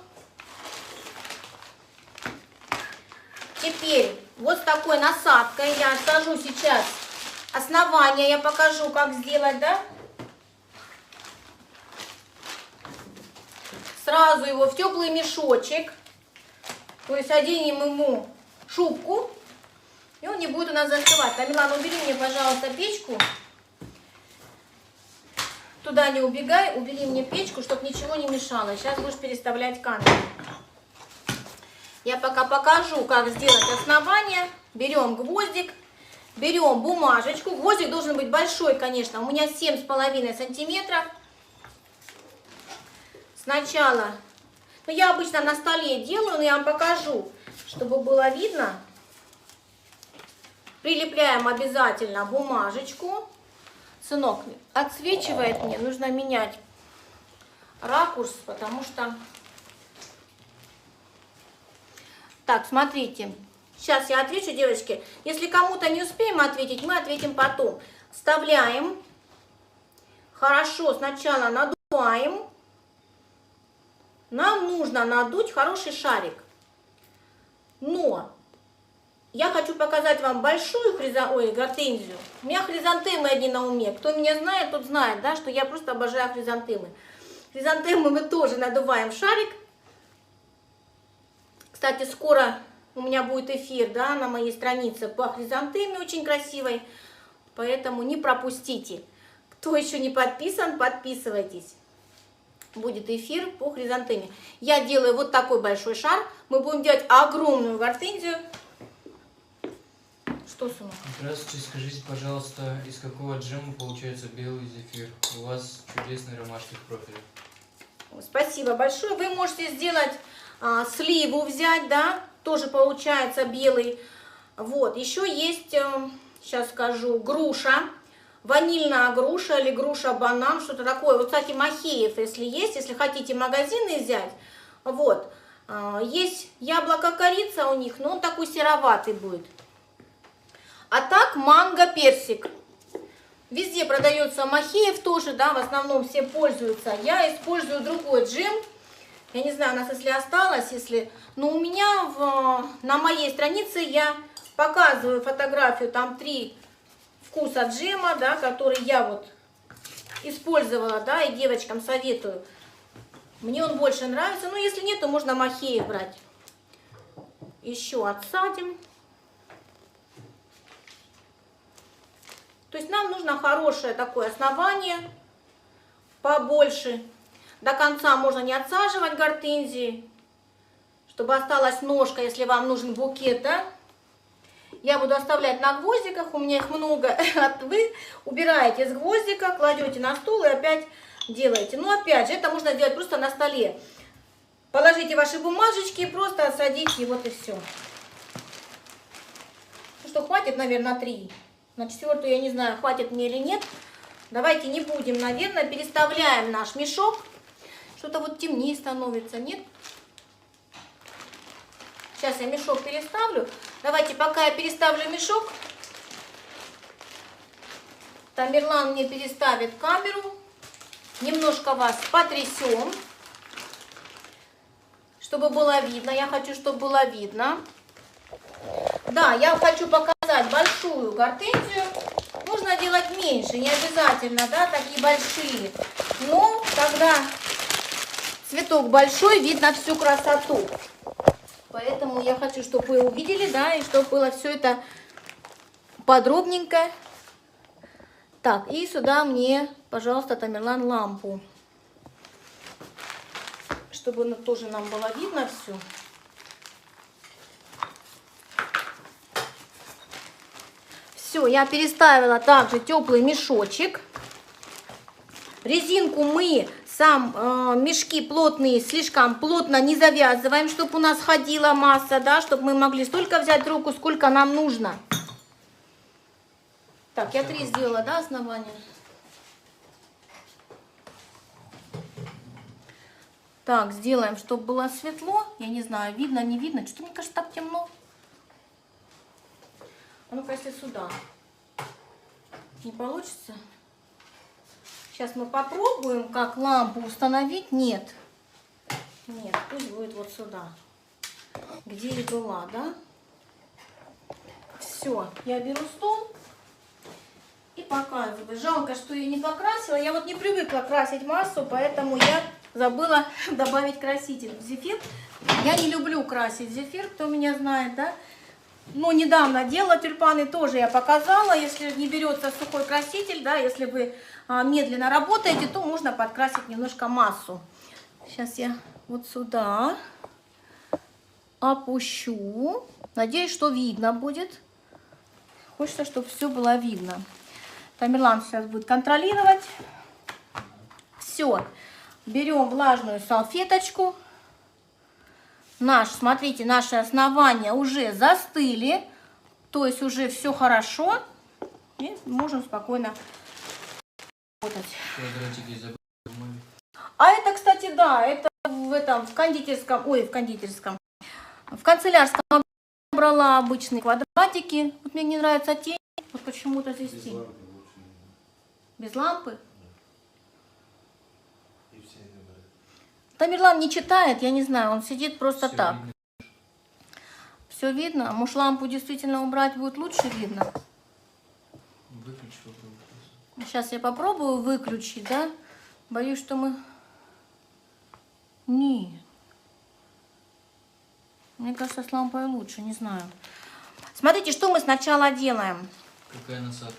Теперь вот с такой насадкой я сажу сейчас основание. Я покажу, как сделать, да? Сразу его в теплый мешочек. То есть оденем ему шубку. И он не будет у нас застывать. Тамерлан, убери мне, пожалуйста, печку. Туда не убегай, убери мне печку, чтобы ничего не мешало. Сейчас будешь переставлять камеру. Я пока покажу, как сделать основание. Берем гвоздик, берем бумажечку. Гвоздик должен быть большой, конечно. У меня 7,5 сантиметров. Сначала, ну я обычно на столе делаю, но я вам покажу, чтобы было видно. Прилепляем обязательно бумажечку. Сынок, отсвечивает мне, нужно менять ракурс, потому что... Так, смотрите, сейчас я отвечу, девочки. Если кому-то не успеем ответить, мы ответим потом. Вставляем, хорошо сначала надуваем. Нам нужно надуть хороший шарик. Но... Я хочу показать вам большую гортензию. У меня хризантемы одни на уме. Кто меня знает, тот знает, да, что я просто обожаю хризантемы. Хризантемы мы тоже надуваем в шарик. Кстати, скоро у меня будет эфир, да, на моей странице по хризантеме, очень красивой. Поэтому не пропустите. Кто еще не подписан, подписывайтесь. Будет эфир по хризантеме. Я делаю вот такой большой шар. Мы будем делать огромную гортензию. Что, сынок? Здравствуйте, скажите, пожалуйста, из какого джема получается белый зефир? У вас чудесный ромашки в профиле. Спасибо большое. Вы можете сделать сливу взять, да, тоже получается белый. Вот, еще есть, сейчас скажу, груша, ванильная груша или груша-банан, что-то такое. Вот, кстати, махеев, если есть, если хотите магазины взять, вот. Есть яблоко-корица у них, но он такой сероватый будет. А так манго-персик. Везде продается махеев тоже, да, в основном все пользуются. Я использую другой джем. Я не знаю, у нас если осталось, но у меня на моей странице я показываю фотографию, там 3 вкус от джема, да, который я вот использовала, да, и девочкам советую. Мне он больше нравится. Ну, если нет, то можно махеев брать. Еще отсадим. То есть нам нужно хорошее такое основание, побольше. До конца можно не отсаживать гортензии, чтобы осталась ножка, если вам нужен букет, да. Я буду оставлять на гвоздиках, у меня их много. Вы убираете с гвоздика, кладете на стол и опять делаете. Ну, опять же, это можно сделать просто на столе. Положите ваши бумажечки и просто отсадите, вот и все. Ну что, хватит, наверное, 3. На 4-ю я не знаю, хватит мне или нет. Давайте не будем, наверное, переставляем наш мешок. Что-то вот темнее становится, нет? Сейчас я мешок переставлю. Давайте, пока я переставлю мешок, Тамерлан мне переставит камеру. Немножко вас потрясем, чтобы было видно. Я хочу, чтобы было видно. Да, я хочу показать большую гортензию. Можно делать меньше, не обязательно, да, такие большие. Но когда цветок большой, видно всю красоту. Поэтому я хочу, чтобы вы увидели, да, и чтобы было все это подробненько. Так, и сюда мне, пожалуйста, Тамерлан, лампу. Чтобы тоже нам было видно все. Все, я переставила также теплый мешочек. Резинку мы мешки плотные, слишком плотно не завязываем, чтобы у нас ходила масса, да, чтобы мы могли столько взять в руку, сколько нам нужно. Так, я 3 сделала, да, основания? Так, сделаем, чтобы было светло. Я не знаю, видно, не видно. Что-то, мне кажется, так темно. А ну-ка, если сюда. Не получится? Сейчас мы попробуем, как лампу установить. Нет. Нет, пусть будет вот сюда. Где и была, да? Все, я беру стол и показываю. Жалко, что я не покрасила. Я вот не привыкла красить массу, поэтому я забыла добавить краситель в зефир. Я не люблю красить зефир, кто меня знает, да? Но недавно делала тюльпаны, тоже я показала. Если не берется сухой краситель, да, если вы медленно работаете, то можно подкрасить немножко массу. Сейчас я вот сюда опущу. Надеюсь, что видно будет. Хочется, чтобы все было видно. Тамерлан сейчас будет контролировать. Все. Берем влажную салфеточку. Смотрите, наши основания уже застыли. То есть уже все хорошо. И можем спокойно работать. А это, кстати, да, это в кондитерском, в канцелярском брала обычные квадратики. Вот мне не нравится тень. Вот почему-то здесь тень. Без лампы? Тамерлан не читает, я не знаю, он сидит просто все так. Видно. Все видно? Может, лампу действительно убрать будет лучше видно? Выключи, попробуй. Сейчас я попробую выключить, да? Боюсь, что мы... Нет. Мне кажется, с лампой лучше, не знаю. Смотрите, что мы сначала делаем. Какая насадка?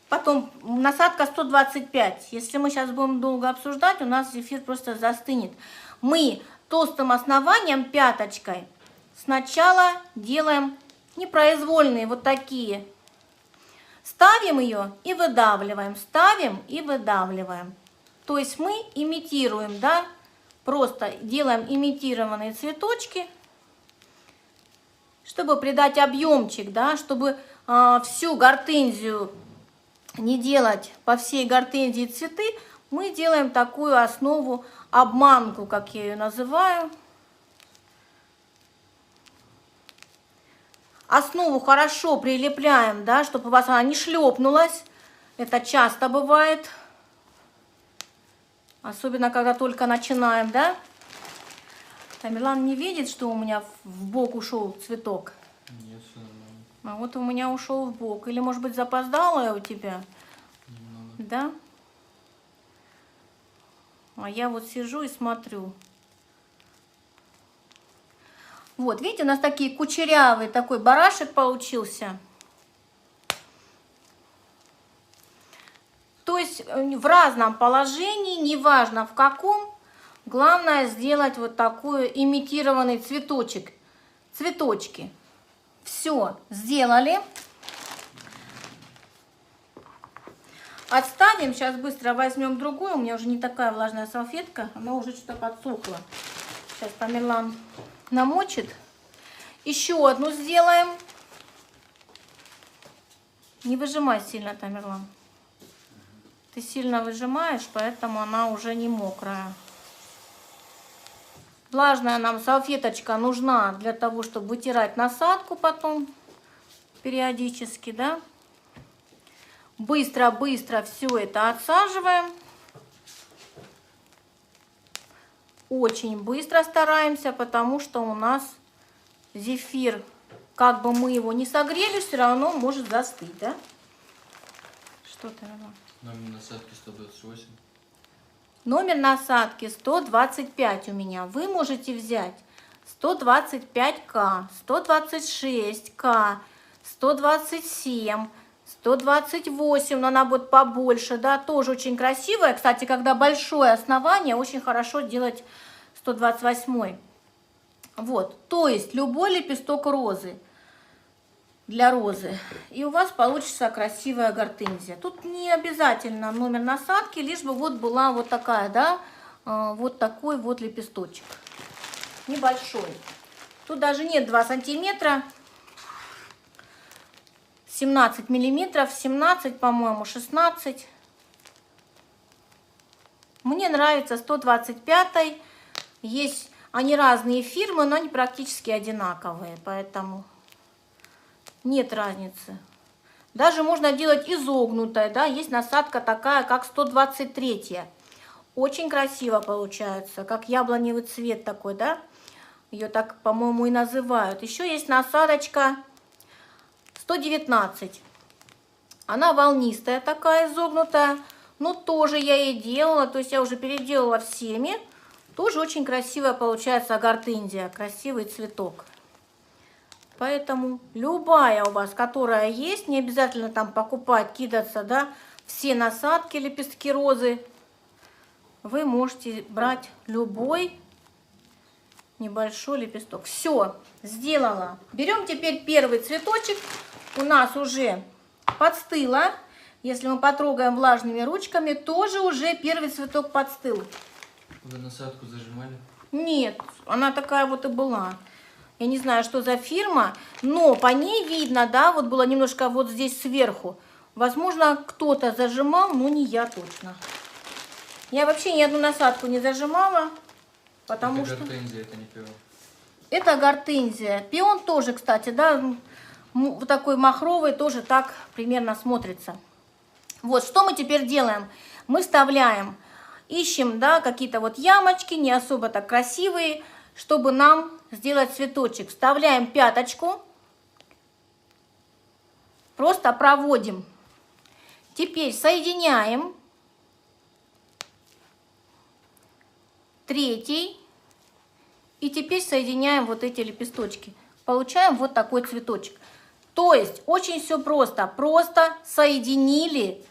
Потом насадка 125. Если мы сейчас будем долго обсуждать, у нас зефир просто застынет. Мы толстым основанием, пяточкой, сначала делаем непроизвольные вот такие. Ставим ее и выдавливаем. Ставим и выдавливаем. То есть мы имитируем, да, просто делаем имитированные цветочки, чтобы придать объемчик, да, чтобы всю гортензию не делать по всей гортензии цветы, мы делаем такую основу, обманку, как я ее называю. Основу хорошо прилепляем, да, чтобы у вас она не шлепнулась. Это часто бывает. Особенно, когда только начинаем, да. Тамерлан не видит, что у меня в бок ушел цветок. Нет, все нормально. А вот у меня ушел в бок. Или, может быть, запоздалая у тебя? Немного. Да? А я вот сижу и смотрю. Вот, видите, у нас такие кучерявый такой барашек получился. То есть в разном положении, неважно в каком, главное сделать вот такой имитированный цветочек. Цветочки. Все, сделали. Отставим, сейчас быстро возьмем другую. У меня уже не такая влажная салфетка, она уже что-то подсохла. Сейчас Тамерлан намочит. Еще одну сделаем. Не выжимай сильно, Тамерлан. Ты сильно выжимаешь, поэтому она уже не мокрая. Влажная нам салфеточка нужна для того, чтобы вытирать насадку потом периодически, да? Быстро-быстро все это отсаживаем. Очень быстро стараемся, потому что у нас зефир, как бы мы его не согрели, все равно может застыть, да? Что ты, Роман? Номер насадки 128. Номер насадки 125 у меня. Вы можете взять 125К, 126К, 127, 128, но она будет побольше, да, тоже очень красивая. Кстати, когда большое основание, очень хорошо делать 128. Вот, то есть любой лепесток розы для розы, и у вас получится красивая гортензия. Тут не обязательно номер насадки, лишь бы вот была вот такая, да, вот такой вот лепесточек, небольшой. Тут даже нет 2 сантиметра, 17 миллиметров, 17, по-моему, 16. Мне нравится 125. Есть они разные фирмы, но они практически одинаковые, поэтому нет разницы. Даже можно делать изогнутая, да, есть насадка такая, как 123. Очень красиво получается, как яблоневый цвет такой, да. Ее так, по-моему, и называют. Еще есть насадочка 119. Она волнистая такая, изогнутая. Но тоже я ей делала, то есть я уже переделала всеми. Тоже очень красивая получается гортензия, красивый цветок. Поэтому любая у вас, которая есть, не обязательно там покупать, кидаться, да, все насадки, лепестки розы. Вы можете брать любой небольшой лепесток. Все, сделала. Берем теперь первый цветочек. У нас уже подстыло. Если мы потрогаем влажными ручками, тоже уже первый цветок подстыл. Вы насадку зажимали? Нет, она такая вот и была. Я не знаю, что за фирма, но по ней видно, да, вот было немножко вот здесь сверху. Возможно, кто-то зажимал, но не я точно. Я вообще ни одну насадку не зажимала, потому это что... гортензия, это не пион. Это гортензия. Пион тоже, кстати, да, вот такой махровый, тоже так примерно смотрится. Вот, что мы теперь делаем? Мы вставляем, ищем, да, какие-то вот ямочки, не особо так красивые, чтобы нам сделать цветочек. Вставляем пяточку, просто проводим. Теперь соединяем третий. И теперь соединяем вот эти лепесточки. Получаем вот такой цветочек. То есть очень все просто. Просто соединили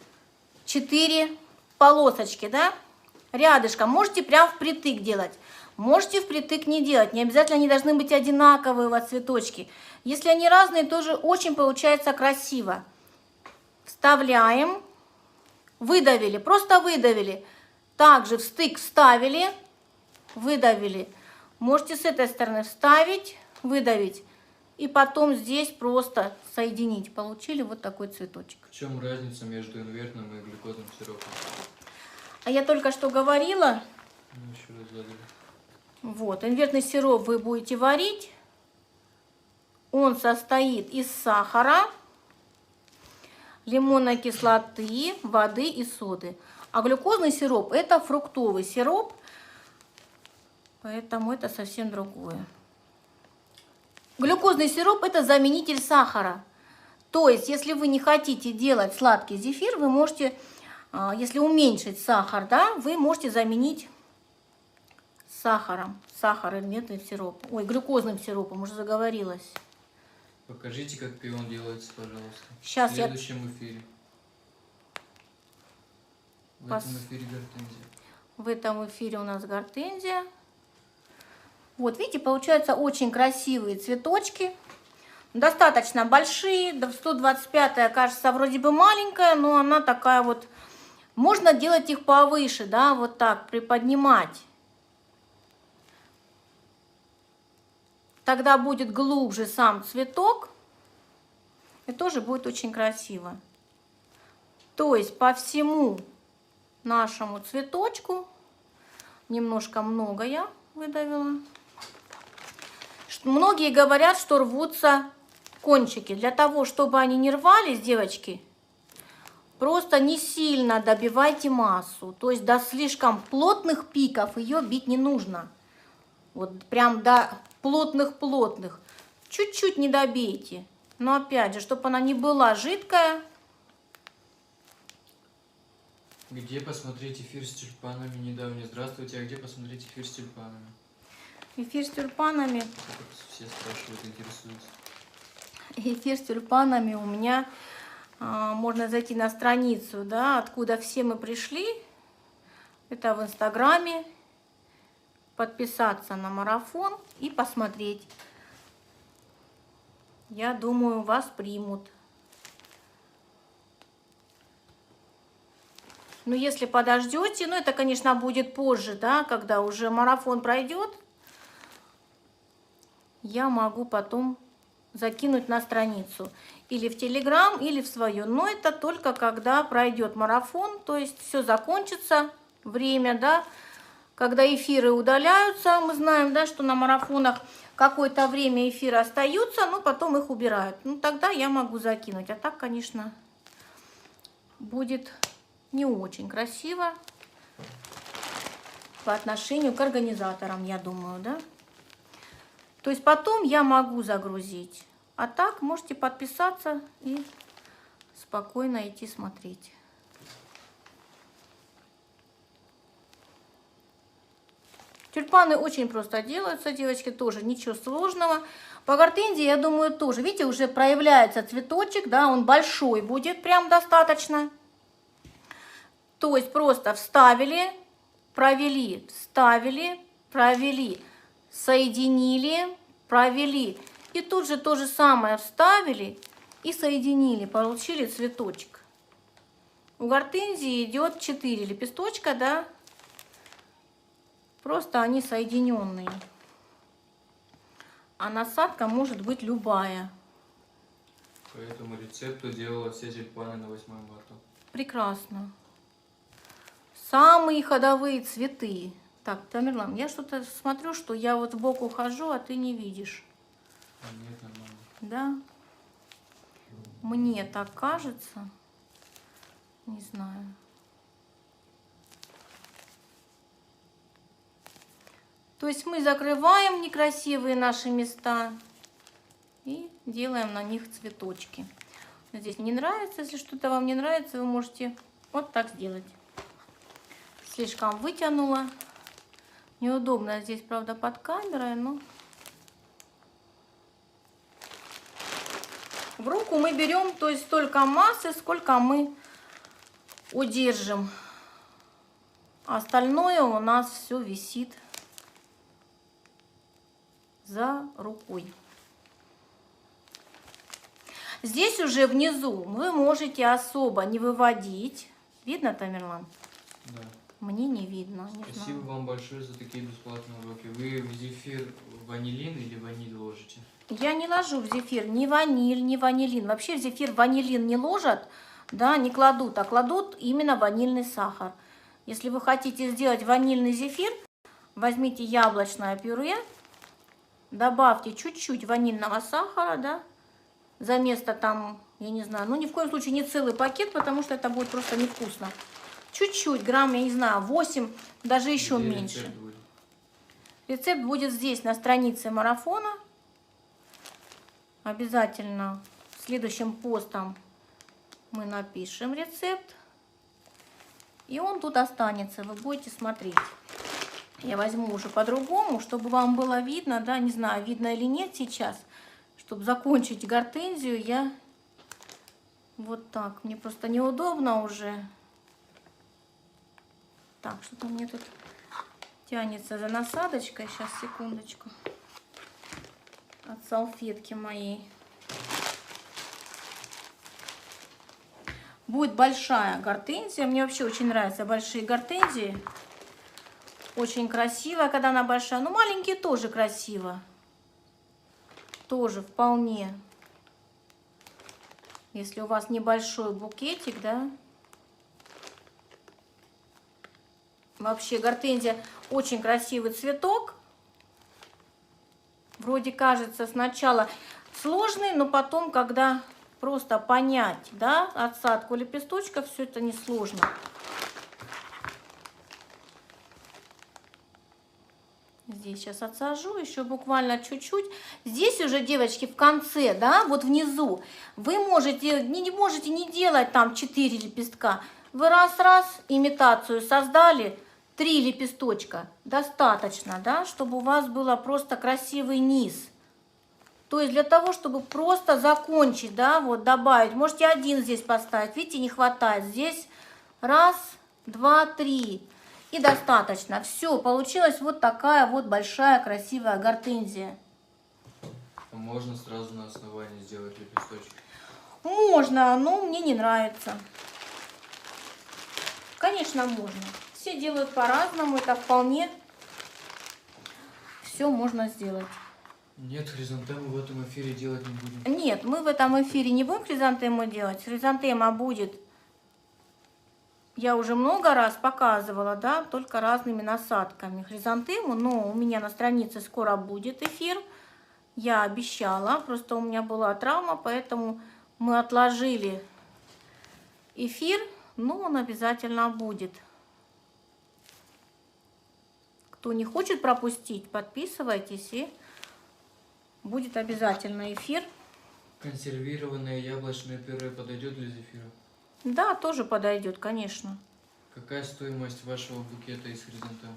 4 полосочки, да, рядышком. Можете прям впритык делать. Можете впритык не делать. Не обязательно они должны быть одинаковые у вас цветочки. Если они разные, тоже очень получается красиво. Вставляем. Выдавили. Просто выдавили. Также в стык вставили. Выдавили. Можете с этой стороны вставить, выдавить. И потом здесь просто соединить. Получили вот такой цветочек. В чем разница между инвертным и глюкозным сиропом? А я только что говорила. Ну, еще раз задали. Вот, инвертный сироп вы будете варить. Он состоит из сахара, лимонной кислоты, воды и соды. А глюкозный сироп — это фруктовый сироп, поэтому это совсем другое. Глюкозный сироп — это заменитель сахара. То есть, если вы не хотите делать сладкий зефир, вы можете, если уменьшить сахар, да, вы можете заменить сахаром. Сахар или нет, сироп. Ой, глюкозным сиропом, уже заговорилась. Покажите, как пион делается, пожалуйста. Сейчас в следующем эфире. В этом эфире гортензия. В этом эфире у нас гортензия. Вот, видите, получаются очень красивые цветочки. Достаточно большие. 125-я, кажется, вроде бы маленькая, но она такая вот. Можно делать их повыше, да, вот так, приподнимать. Тогда будет глубже сам цветок. И тоже будет очень красиво. То есть по всему нашему цветочку, немножко много я выдавила. Многие говорят, что рвутся кончики. Для того, чтобы они не рвались, девочки, просто не сильно добивайте массу. То есть до слишком плотных пиков ее бить не нужно. Вот прям до плотных-плотных. Чуть-чуть не добейте. Но опять же, чтобы она не была жидкая. Где посмотреть эфир с тюльпанами недавний? Здравствуйте, а где посмотреть эфир с тюльпанами? Эфир с тюльпанами. Все спрашивают, интересуются. Эфир с тюльпанами у меня, можно зайти на страницу, да, откуда все мы пришли. Это в Инстаграме. Подписаться на марафон и посмотреть. Я думаю, вас примут. Но если подождете, ну это, конечно, будет позже, да, когда уже марафон пройдет, я могу потом закинуть на страницу. Или в Телеграм, или в свою. Но это только когда пройдет марафон, то есть все закончится, время, да. Когда эфиры удаляются, мы знаем, да, что на марафонах какое-то время эфиры остаются, но потом их убирают. Ну, тогда я могу закинуть. А так, конечно, будет не очень красиво по отношению к организаторам, я думаю, да. То есть потом я могу загрузить. А так можете подписаться и спокойно идти смотреть. Тюльпаны очень просто делаются, девочки, тоже ничего сложного. По гортензии, я думаю, тоже. Видите, уже проявляется цветочек, да, он большой будет прям достаточно. То есть просто вставили, провели, вставили, провели, соединили, провели. И тут же то же самое вставили и соединили, получили цветочек. У гортензии идет 4 лепесточка, да. Просто они соединенные. А насадка может быть любая. По этому рецепту делала все тюльпаны на 8 марта. Прекрасно. Самые ходовые цветы. Так, Тамерлан, я что-то смотрю, что я вот сбоку хожу, а ты не видишь. Нет, нормально. Да? Мне так кажется. Не знаю. То есть мы закрываем некрасивые наши места и делаем на них цветочки. Здесь не нравится, если что-то вам не нравится, вы можете вот так сделать. Слишком вытянула. Неудобно здесь, правда, под камерой, но... В руку мы берем, то есть столько массы, сколько мы удержим. Остальное у нас все висит за рукой. Здесь уже внизу вы можете особо не выводить. Видно, Тамерлан? Да. Мне не видно. Не Спасибо знаю. вам большое за такие бесплатные уроки. Вы в зефир ванилин или ваниль ложите? Я не ложу в зефир ни ваниль, ни ванилин. Вообще в зефир ванилин не ложат, да, не кладут, а кладут именно ванильный сахар. Если вы хотите сделать ванильный зефир, возьмите яблочное пюре, добавьте чуть-чуть ванильного сахара, да, за место там, я не знаю, ну ни в коем случае не целый пакет, потому что это будет просто невкусно. Чуть-чуть, грамм, я не знаю, 8, даже еще Где меньше. рецепт будет? Рецепт будет здесь, на странице марафона. Обязательно следующим постом мы напишем рецепт. И он тут останется, вы будете смотреть. Я возьму уже по-другому, чтобы вам было видно, да, не знаю, видно или нет сейчас. Чтобы закончить гортензию, я вот так. Мне просто неудобно уже. Так, что-то мне тут тянется за насадочкой. Сейчас, секундочку. От салфетки моей. Будет большая гортензия. Мне вообще очень нравятся большие гортензии. Очень красиво, когда она большая. Но маленькие тоже красиво. Тоже вполне. Если у вас небольшой букетик, да. Вообще гортензия очень красивый цветок. Вроде кажется сначала сложный, но потом, когда просто понять, да, отсадку лепесточков, все это несложно. Здесь сейчас отсажу, еще буквально чуть-чуть. Здесь уже, девочки, в конце, да, вот внизу, вы можете не делать там 4 лепестка. Вы раз-раз имитацию создали, 3 лепесточка. Достаточно, да, чтобы у вас было просто красивый низ. То есть для того, чтобы просто закончить, да, вот добавить, можете один здесь поставить, видите, не хватает. Здесь раз, два, три. И достаточно. Все, получилась вот такая вот большая красивая гортензия. А можно сразу на основании сделать лепесточки? Можно, но мне не нравится. Конечно, можно. Все делают по-разному, это вполне все можно сделать. Нет, хризантему в этом эфире делать не будем. Нет, мы в этом эфире не будем хризантему делать. Хризантема будет, я уже много раз показывала, да, только разными насадками хризантему, но у меня на странице скоро будет эфир. Я обещала, просто у меня была травма, поэтому мы отложили эфир, но он обязательно будет. Кто не хочет пропустить, подписывайтесь, и будет обязательно эфир. Консервированное яблочное пюре подойдет для зефира? Да, тоже подойдет, конечно. Какая стоимость вашего букета из хризантем?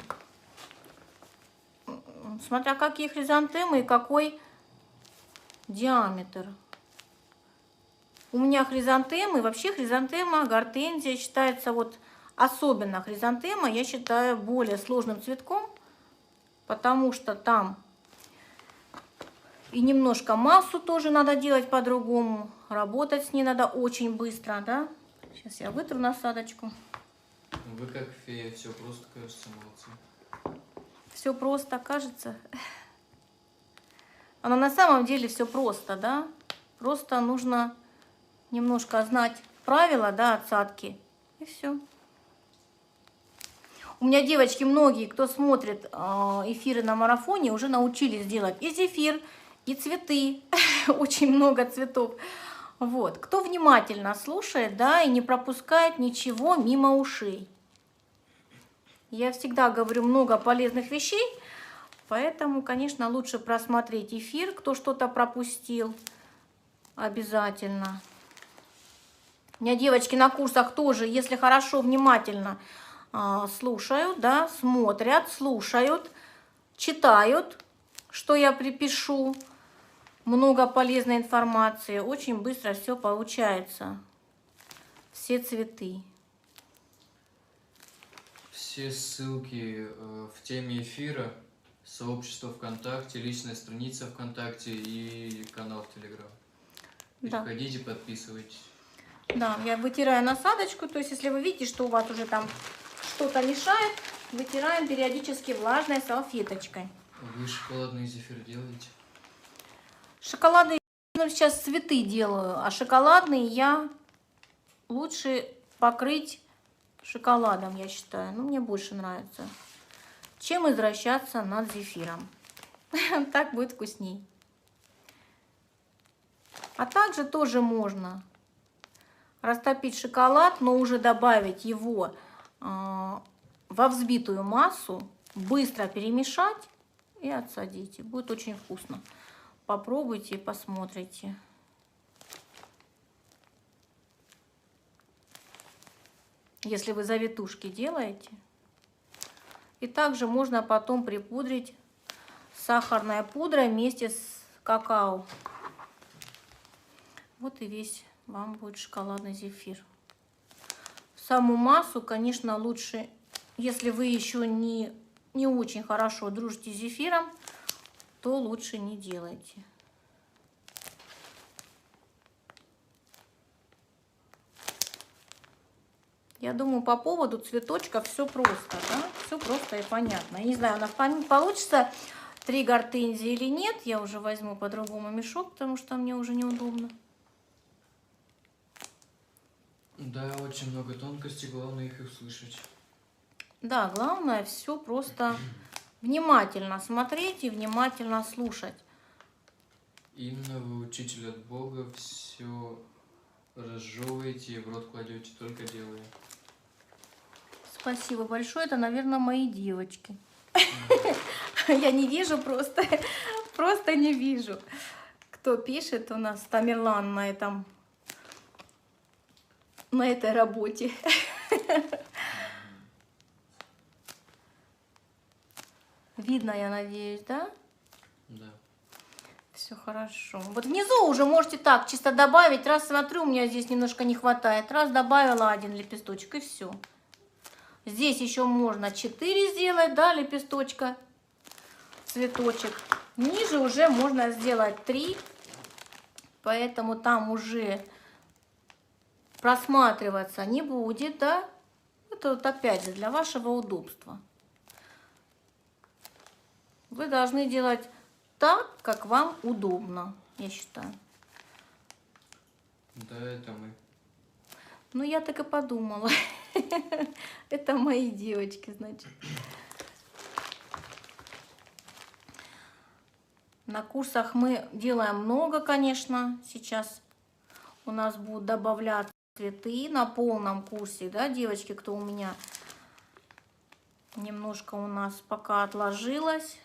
Смотря какие хризантемы и какой диаметр. У меня хризантемы, вообще хризантема, гортензия считается вот, особенно хризантема, я считаю более сложным цветком, потому что там и немножко массу тоже надо делать по-другому, работать с ней надо очень быстро, да. Сейчас я вытру насадочку. Вы как фея, все просто, кажется, молодцы. Все просто, кажется. Но на самом деле все просто, да. Просто нужно немножко знать правила, да, отсадки. И все. У меня девочки, многие, кто смотрит эфиры на марафоне, уже научились делать и зефир, и цветы. Очень много цветов. Вот. Кто внимательно слушает, да, и не пропускает ничего мимо ушей. Я всегда говорю много полезных вещей, поэтому, конечно, лучше просмотреть эфир, кто что-то пропустил, обязательно. У меня девочки на курсах тоже, если хорошо, внимательно слушают, да, смотрят, слушают, читают, что я припишу, много полезной информации, очень быстро все получается, все цветы. Все ссылки в теме эфира, сообщество ВКонтакте, личная страница ВКонтакте и канал в Телеграм. Да. Переходите, подписывайтесь. Да, я вытираю насадочку, то есть если вы видите, что у вас уже там что-то мешает, вытираем периодически влажной салфеточкой. Вы шоколадный зефир делаете? Шоколадные я сейчас цветы делаю, а шоколадные я лучше покрыть шоколадом, я считаю. Ну, мне больше нравится, чем извращаться над зефиром. Так будет вкусней. А также тоже можно растопить шоколад, но уже добавить его во взбитую массу, быстро перемешать и отсадите. Будет очень вкусно. Попробуйте и посмотрите. если вы завитушки делаете. И также можно потом припудрить сахарной пудрой вместе с какао. Вот и весь вам будет шоколадный зефир. Саму массу, конечно, лучше, если вы еще не очень хорошо дружите с зефиром, то лучше не делайте. Я думаю, по поводу цветочка все просто, да? Все просто и понятно. Я не знаю, у нас получится 3 гортензии или нет. Я уже возьму по-другому мешок, потому что мне уже неудобно. Да, очень много тонкостей, главное их услышать. Да, главное все просто внимательно смотреть и внимательно слушать. Именно вы учитель от Бога, все разжевываете и в рот кладете, только делая. Спасибо большое. Это, наверное, мои девочки. Я не вижу просто не вижу. Кто пишет у нас Тамерлан на этой работе. Видно, я надеюсь, да? Да. Все хорошо. Вот внизу уже можете так чисто добавить. Раз смотрю, у меня здесь немножко не хватает. Раз добавила 1 лепесточек и все. Здесь еще можно 4 сделать, да, лепесточка, цветочек. Ниже уже можно сделать 3. Поэтому там уже просматриваться не будет, да. Это вот опять же для вашего удобства. Вы должны делать так, как вам удобно, я считаю. Да, это мы. Ну, я так и подумала. Это мои девочки, значит. На курсах мы делаем много, конечно. Сейчас у нас будут добавляться цветы на полном курсе, да, девочки, кто у меня немножко у нас пока отложилось.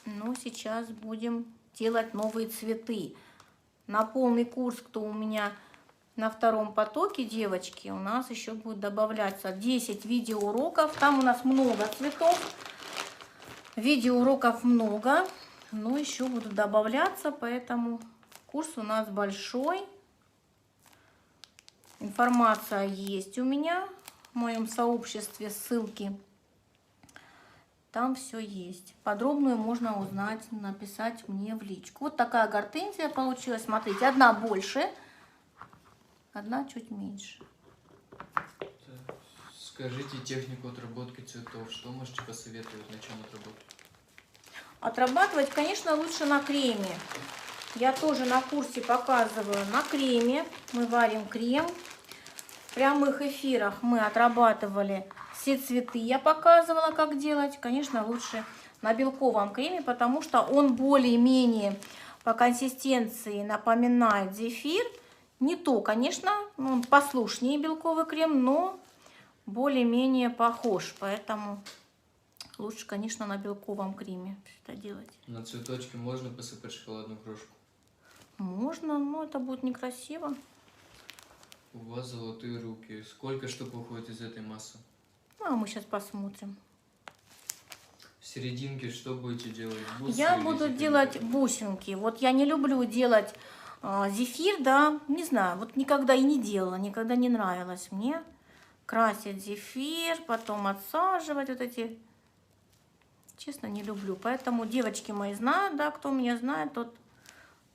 Но сейчас будем делать новые цветы. На полный курс, кто у меня на 2-м потоке, девочки, у нас еще будет добавляться 10 видеоуроков. Там у нас много цветов. Видеоуроков много, но еще будут добавляться, поэтому курс у нас большой. Информация есть у меня в моем сообществе, ссылки. Там все есть. Подробную можно узнать, написать мне в личку. Вот такая гортензия получилась. Смотрите, одна больше, одна чуть меньше. Скажите технику отработки цветов. Что можете посоветовать, на чем отработать? Отрабатывать, конечно, лучше на креме. Я тоже на курсе показываю на креме. Мы варим крем. В прямых эфирах мы отрабатывали все цветы. Я показывала, как делать. Конечно, лучше на белковом креме, потому что он более-менее по консистенции напоминает зефир. Не то, конечно, он послушнее белковый крем, но более-менее похож. Поэтому лучше, конечно, на белковом креме это делать. На цветочке можно посыпать шоколадную крошку? Можно, но это будет некрасиво. У вас золотые руки. Сколько штук выходит из этой массы? Ну, а мы сейчас посмотрим. В серединке что будете делать? Бусы Я или буду зефир? делать бусинки. Вот я не люблю делать зефир, да, не знаю, вот никогда и не делала, никогда не нравилось мне красить зефир, потом отсаживать вот эти. Честно, не люблю. Поэтому девочки мои знают, да, кто меня знает, тот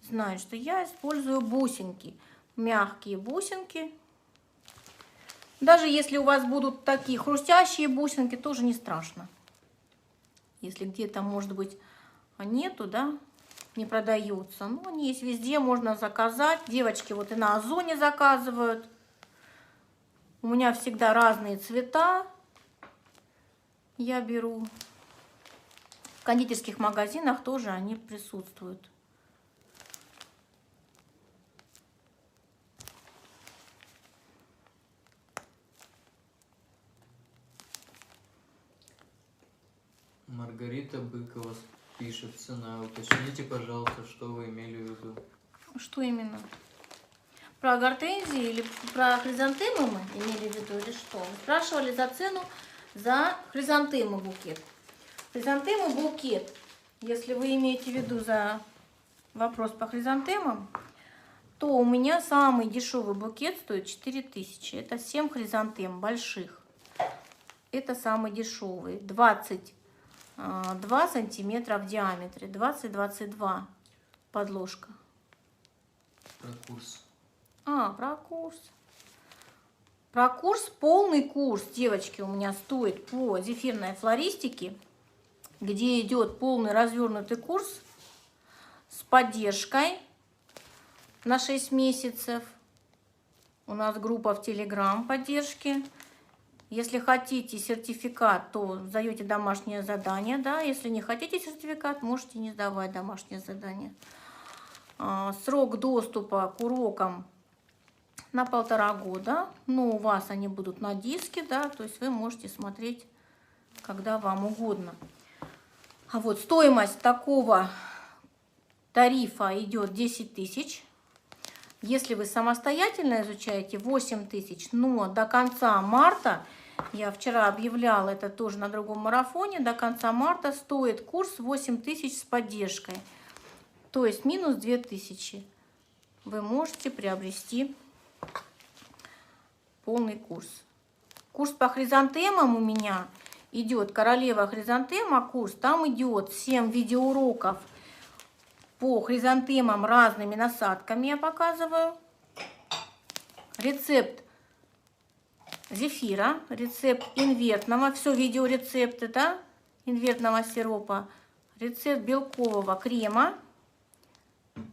знает, что я использую бусинки. Мягкие бусинки. Даже если у вас будут такие хрустящие бусинки, тоже не страшно. Если где-то, может быть, нету, да, не продаются. Но они есть везде, можно заказать. Девочки вот и на Озоне заказывают. У меня всегда разные цвета. Я беру. В кондитерских магазинах тоже они присутствуют. Маргарита Быкова пишет: цена. Уточните, пожалуйста, что вы имели в виду. Что именно? Про гортензии или про хризантемы мы имели в виду или что? Вы спрашивали за цену за хризантемы букет. Хризантемы букет, если вы имеете в виду за вопрос по хризантемам, то у меня самый дешевый букет стоит 4000. Это 7 хризантем больших. Это самый дешевый. 22 сантиметра в диаметре. 20-22 подложка. Про курс. Про курс. Про курс, полный курс, девочки, у меня стоит по зефирной флористике, где идет полный развернутый курс с поддержкой на 6 месяцев. У нас группа в Telegram поддержки. Если хотите сертификат, то сдаете домашнее задание, да. Если не хотите сертификат, можете не сдавать домашнее задание. Срок доступа к урокам на 1,5 года, но у вас они будут на диске, да, то есть вы можете смотреть, когда вам угодно. А вот стоимость такого тарифа идет 10 000. Если вы самостоятельно изучаете, 8 000, но до конца марта, я вчера объявляла это тоже на другом марафоне, до конца марта стоит курс 8 000 с поддержкой, то есть минус 2000. Вы можете приобрести полный курс. Курс по хризантемам у меня идет королева хризантема курс. Там идет 7 видеоуроков по хризантемам разными насадками. Я показываю. Рецепт зефира, рецепт инвертного, все видеорецепты, да, инвертного сиропа, рецепт белкового крема,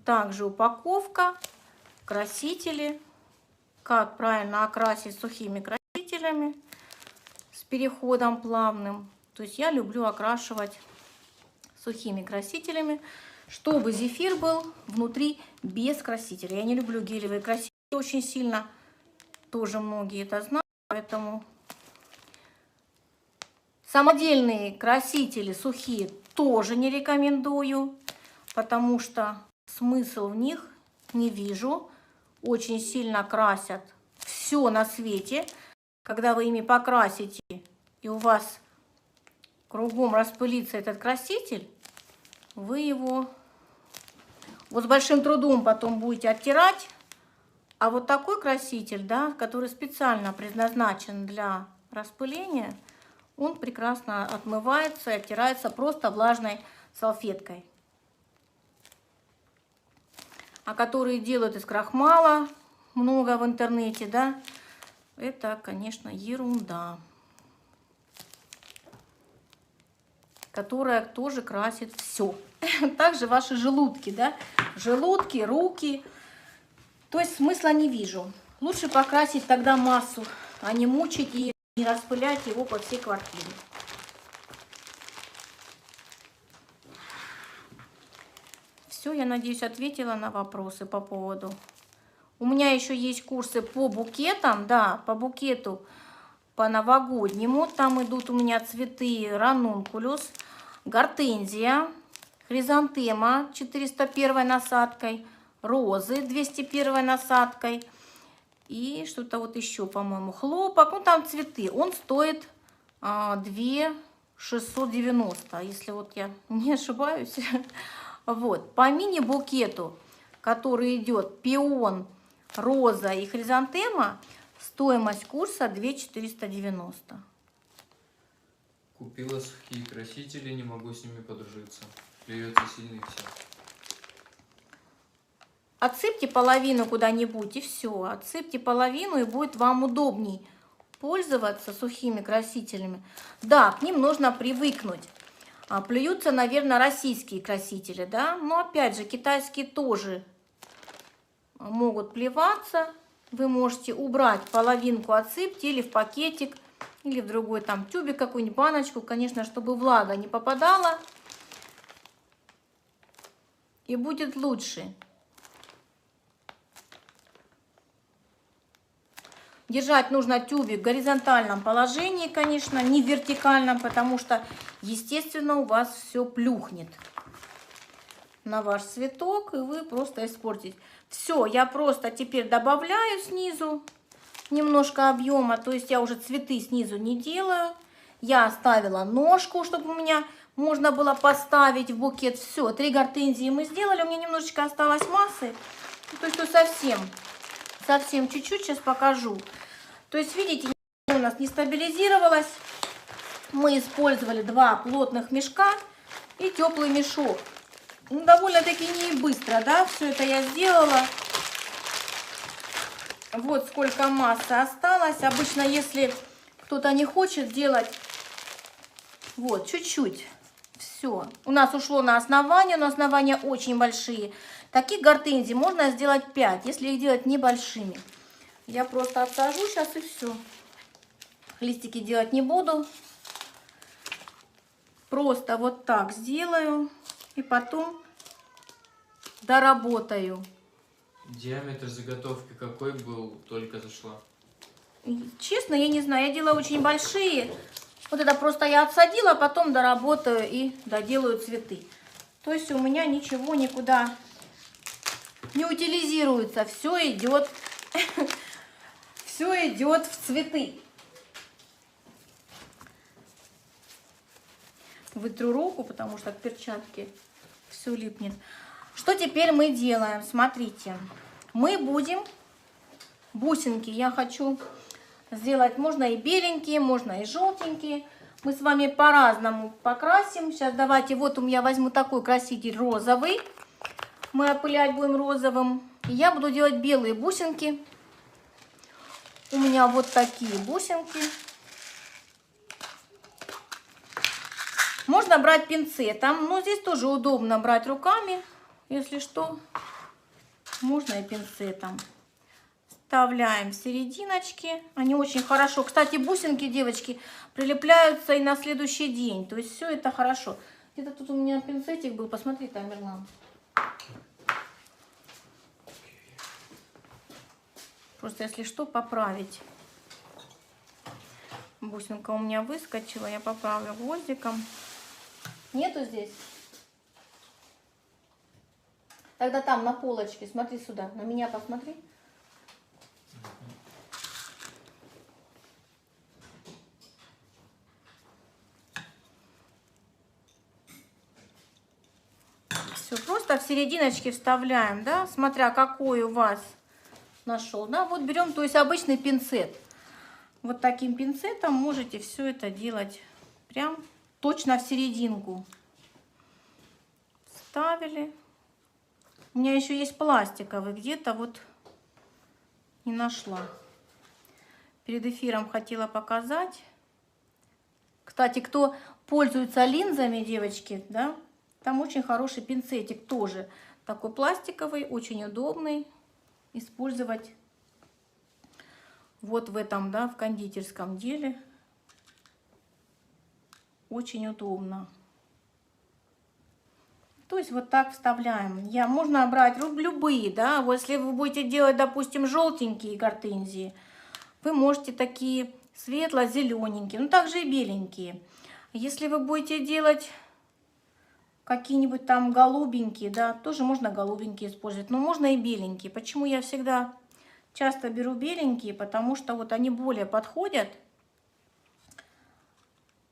также упаковка, красители, как правильно окрасить сухими красителями с переходом плавным. То есть я люблю окрашивать сухими красителями, чтобы зефир был внутри без красителя. Я не люблю гелевые красители очень сильно, тоже многие это знают, поэтому самодельные красители сухие тоже не рекомендую, потому что смысл в них не вижу. Очень сильно красят все на свете. Когда вы ими покрасите, и у вас кругом распылится этот краситель, вы его вот с большим трудом потом будете оттирать. А вот такой краситель, да, который специально предназначен для распыления, он прекрасно отмывается и оттирается просто влажной салфеткой. А которые делают из крахмала, много в интернете, да, это, конечно, ерунда, которая тоже красит все. Также ваши желудки, да, желудки, руки. То есть смысла не вижу. Лучше покрасить тогда массу, а не мучить и не распылять его по всей квартире. Все, я надеюсь, ответила на вопросы по поводу. У меня еще есть курсы по букетам, да, по букету, по новогоднему. Там идут у меня цветы ранункулюс, гортензия, хризантема 401 насадкой, розы 201 насадкой и что-то вот еще, по-моему, хлопок. Ну, там цветы. Он стоит 2690, если вот я не ошибаюсь. Вот, по мини-букету, который идет пион, роза и хризантема, стоимость курса 2490. Купила сухие красители, не могу с ними подружиться. Клюется сильно и все. Отсыпьте половину куда-нибудь и все. Отсыпьте половину, и будет вам удобней пользоваться сухими красителями. Да, к ним нужно привыкнуть. Плюются, наверное, российские красители, да. Но опять же, китайские тоже могут плеваться. Вы можете убрать половинку, отсыпьте или в пакетик, или в другой там тюбик, какую-нибудь баночку, конечно, чтобы влага не попадала. И будет лучше. Держать нужно тюбик в горизонтальном положении, конечно, не в вертикальном, потому что, естественно, у вас все плюхнет. на ваш цветок, и вы просто испортите. Все, я просто теперь добавляю снизу немножко объема, то есть я уже цветы снизу не делаю. Я оставила ножку, чтобы у меня можно было поставить в букет. Все, 3 гортензии мы сделали, у меня немножечко осталось массы. То есть вот совсем чуть-чуть, сейчас покажу. То есть, видите, у нас не стабилизировалось. Мы использовали 2 плотных мешка и теплый мешок. Ну, довольно-таки не быстро, да, все это я сделала. Вот сколько массы осталось. Обычно, если кто-то не хочет делать, вот, чуть-чуть. Все. У нас ушло на основание, но основания очень большие. Таких гортензий можно сделать 5, если их делать небольшими. Я просто отсажу сейчас и все. Листики делать не буду. Просто вот так сделаю. И потом доработаю. Диаметр заготовки какой был, только зашла? Честно, я не знаю. Я делаю очень большие. Вот это просто я отсадила, потом доработаю и доделаю цветы. То есть у меня ничего никуда не утилизируется. Все идет, все идет в цветы. Вытру руку, потому что к перчатке все липнет. Что теперь мы делаем? Смотрите, мы будем бусинки. Я хочу сделать, можно и беленькие, можно и желтенькие. Мы с вами по-разному покрасим. Сейчас давайте, вот у меня возьму такой краситель розовый. Мы опылять будем розовым. И я буду делать белые бусинки. У меня вот такие бусинки. Можно брать пинцетом, но здесь тоже удобно брать руками. Если что, можно и пинцетом. Вставляем в серединочки. Они очень хорошо. Кстати, бусинки, девочки, прилепляются и на следующий день. То есть все это хорошо. Где-то тут у меня пинцетик был. Посмотри, Тамерлан. Просто, если что, поправить. Бусинка у меня выскочила. Я поправлю гвоздиком. Нету здесь? Тогда там, на полочке. Смотри сюда. На меня посмотри. Все, просто в серединочке вставляем, да, смотря какой у вас нашел, да, вот берем, то есть обычный пинцет. Вот таким пинцетом можете все это делать прям точно в серединку. Вставили. У меня еще есть пластиковый, где-то вот не нашла. Перед эфиром хотела показать. Кстати, кто пользуется линзами, девочки, да, там очень хороший пинцетик тоже. Такой пластиковый, очень удобный. Использовать вот в этом, да, в кондитерском деле. Очень удобно. То есть вот так вставляем. Можно брать любые, да. Вот если вы будете делать, допустим, желтенькие гортензии, вы можете такие светло-зелененькие, ну также и беленькие. Если вы будете делать какие-нибудь там голубенькие, да, тоже можно голубенькие использовать, но можно и беленькие. Почему я всегда часто беру беленькие? Потому что вот они более подходят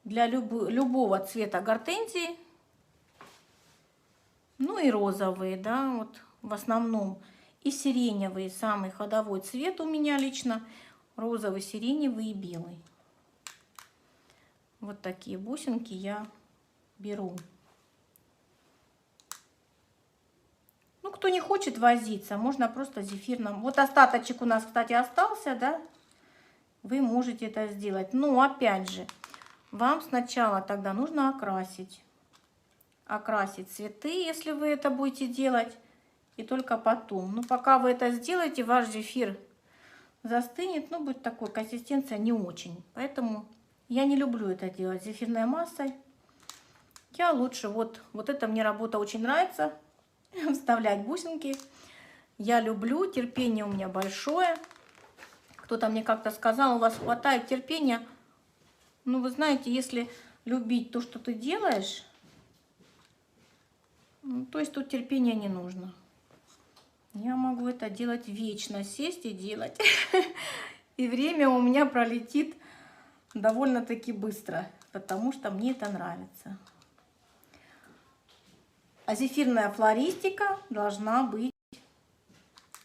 для любого цвета гортензии. Ну и розовые, да, вот в основном. И сиреневый, самый ходовой цвет у меня лично. Розовый, сиреневый и белый. Вот такие бусинки я беру. Ну, кто не хочет возиться, можно просто зефирным. Вот остаточек у нас, кстати, остался, да. Вы можете это сделать. Но опять же, вам сначала тогда нужно окрасить. Окрасить цветы, если вы это будете делать. И только потом. Ну, пока вы это сделаете, ваш зефир застынет. Ну, будет такой, консистенция не очень. Поэтому я не люблю это делать зефирной массой. Я лучше, вот эта мне работа очень нравится. Вставлять бусинки. Я люблю, терпение у меня большое. Кто-то мне как-то сказал, у вас хватает терпения. Ну, вы знаете, если любить то, что ты делаешь, Ну, то есть тут терпения не нужно. Я могу это делать вечно, сесть и делать. И время у меня пролетит довольно-таки быстро, потому что мне это нравится. А зефирная флористика должна быть,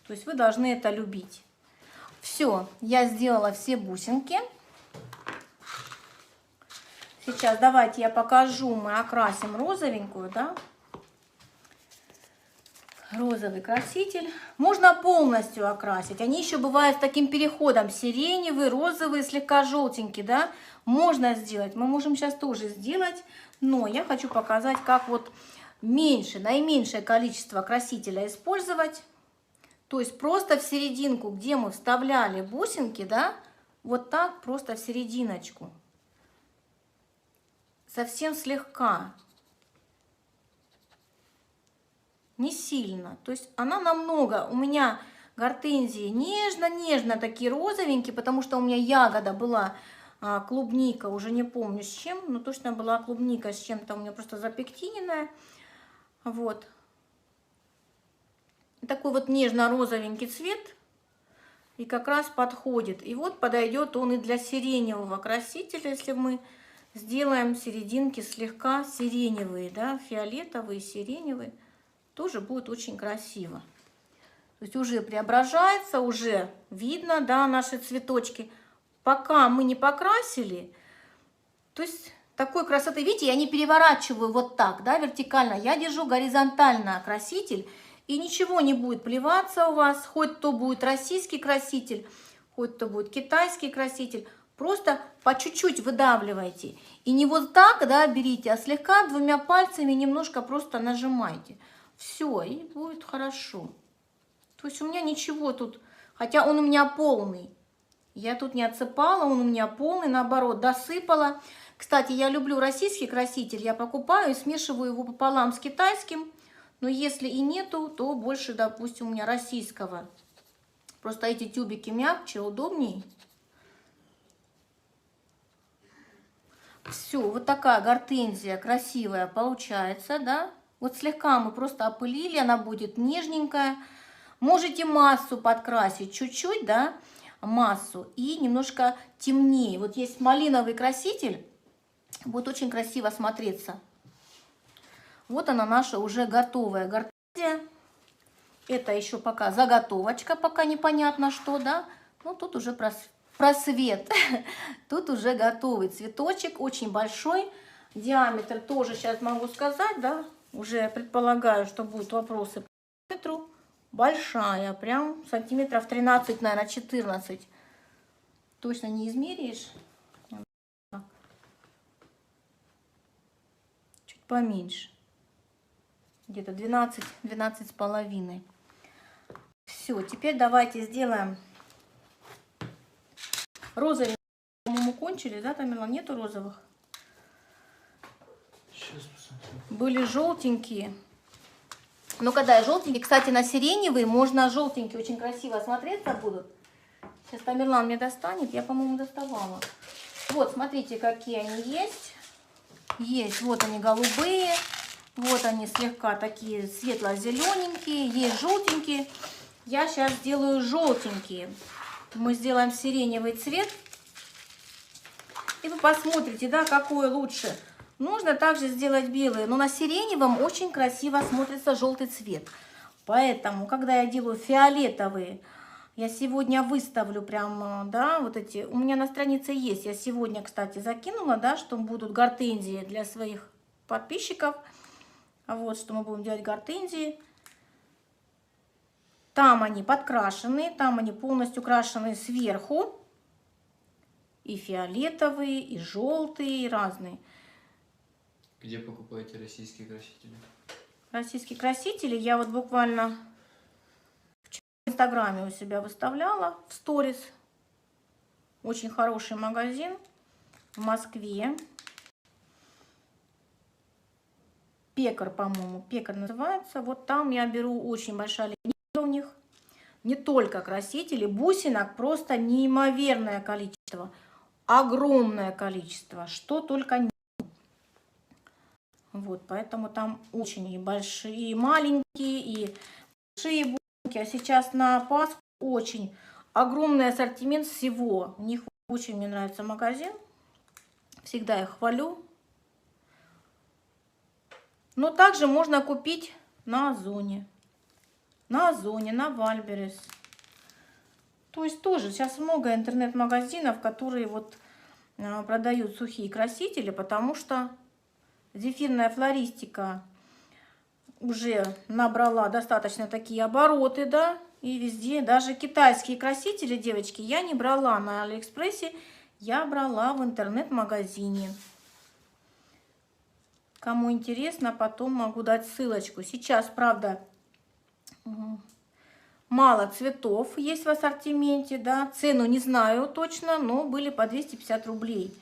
то есть вы должны это любить. Все, я сделала все бусинки. Сейчас давайте я покажу, мы окрасим розовенькую, да? Розовый краситель. Можно полностью окрасить. Они еще бывают с таким переходом. Сиреневый, розовый, слегка желтенький, да? Можно сделать. Мы можем сейчас тоже сделать. Но я хочу показать, как вот наименьшее количество красителя использовать. То есть просто в серединку, где мы вставляли бусинки, да? Вот так просто в серединочку. Совсем слегка. Не сильно. То есть она намного, у меня гортензии нежно-нежно такие розовенькие, потому что у меня ягода была клубника, уже не помню с чем, но точно была клубника с чем-то, у меня просто запектиненная. Вот. Такой вот нежно-розовенький цвет и как раз подходит. И вот подойдет он и для сиреневого красителя, если мы сделаем серединки слегка сиреневые, да, фиолетовые, сиреневые. Тоже будет очень красиво. То есть уже преображается, уже видно, да, наши цветочки. Пока мы не покрасили, то есть такой красоты, видите, я не переворачиваю вот так, да, вертикально. Я держу горизонтально краситель, и ничего не будет плеваться у вас, хоть то будет российский краситель, хоть то будет китайский краситель. Просто по чуть-чуть выдавливайте. И не вот так, да, берите, а слегка двумя пальцами немножко просто нажимайте. Все, и будет хорошо. То есть у меня ничего тут, хотя он у меня полный. Я тут не отсыпала, он у меня полный, наоборот, досыпала. Кстати, я люблю российский краситель, я покупаю и смешиваю его пополам с китайским. Но если и нету, то больше, допустим, у меня российского. Просто эти тюбики мягче, удобнее. Все, вот такая гортензия красивая получается, да? Вот слегка мы просто опылили, она будет нежненькая. Можете массу подкрасить чуть-чуть, да, массу, и немножко темнее. Вот есть малиновый краситель, будет очень красиво смотреться. Вот она наша уже готовая гортензия. Это еще пока заготовочка, пока непонятно что, да. Ну, тут уже просвет. Тут уже готовый цветочек, очень большой. Диаметр тоже сейчас могу сказать, да. Уже предполагаю, что будут вопросы по диаметру. Большая, прям сантиметров 13, наверное, 14. Точно не измеришь. Чуть поменьше. Где-то 12 с половиной. Все, теперь давайте сделаем розовые. По-моему, кончились, да, Тамила? Нету розовых? Сейчас посмотрим. Были желтенькие. Ну, когда я желтенькие, кстати, на сиреневые можно желтенькие, очень красиво смотреться будут. Сейчас Тамерлан мне достанет, я, по-моему, доставала. Вот, смотрите, какие они есть. Есть, вот они голубые, вот они слегка такие светло-зелененькие, есть желтенькие. Я сейчас сделаю желтенькие. Мы сделаем сиреневый цвет. И вы посмотрите, да, какой лучше. Нужно также сделать белые, но на сиреневом очень красиво смотрится желтый цвет. Поэтому, когда я делаю фиолетовые, я сегодня выставлю прям, да, вот эти, у меня на странице есть, я сегодня, кстати, закинула, да, что будут гортензии для своих подписчиков. Вот, что мы будем делать гортензии. Там они подкрашенные, там они полностью крашеные сверху. И фиолетовые, и желтые, и разные. Где покупаете российские красители? Российские красители я вот буквально в Инстаграме у себя выставляла, в сторис. Очень хороший магазин в Москве. Пекарь, по-моему, Пекарь называется. Вот там я беру, очень большая линейка у них. Не только красители, бусинок просто неимоверное количество. Огромное количество, что только не. Вот, поэтому там очень и большие, и маленькие, и большие бусинки. А сейчас на Пасху очень огромный ассортимент всего. У них очень мне нравится магазин. Всегда их хвалю. Но также можно купить на Озоне. На Озоне, на Вальберес. То есть тоже сейчас много интернет-магазинов, которые вот продают сухие красители, потому что зефирная флористика уже набрала достаточно такие обороты, да, и везде, даже китайские красители, девочки, я не брала на Алиэкспрессе, я брала в интернет-магазине. Кому интересно, потом могу дать ссылочку. Сейчас, правда, мало цветов есть в ассортименте, да, цену не знаю точно, но были по 250 рублей.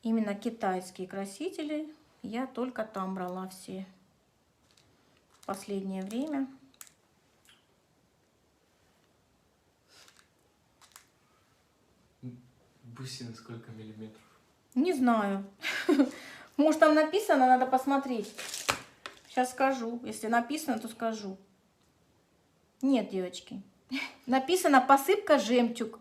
Именно китайские красители, я только там брала все в последнее время. Бусины сколько миллиметров? Не знаю. Может, там написано, надо посмотреть. Сейчас скажу. Если написано, то скажу. Нет, девочки. Написано посыпка жемчуг.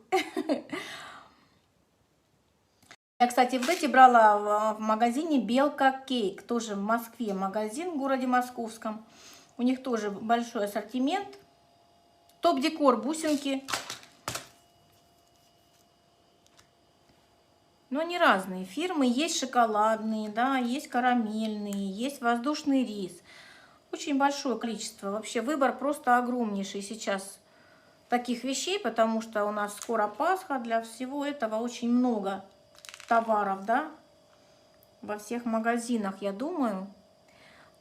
Я, кстати, вот эти брала в магазине Белка Кейк. Тоже в Москве магазин, в городе Московском. У них тоже большой ассортимент. Топ-декор бусинки. Но они разные фирмы. Есть шоколадные, да, есть карамельные, есть воздушный рис. Очень большое количество. Вообще выбор просто огромнейший сейчас таких вещей, потому что у нас скоро Пасха. Для всего этого очень много товаров, да, во всех магазинах, я думаю.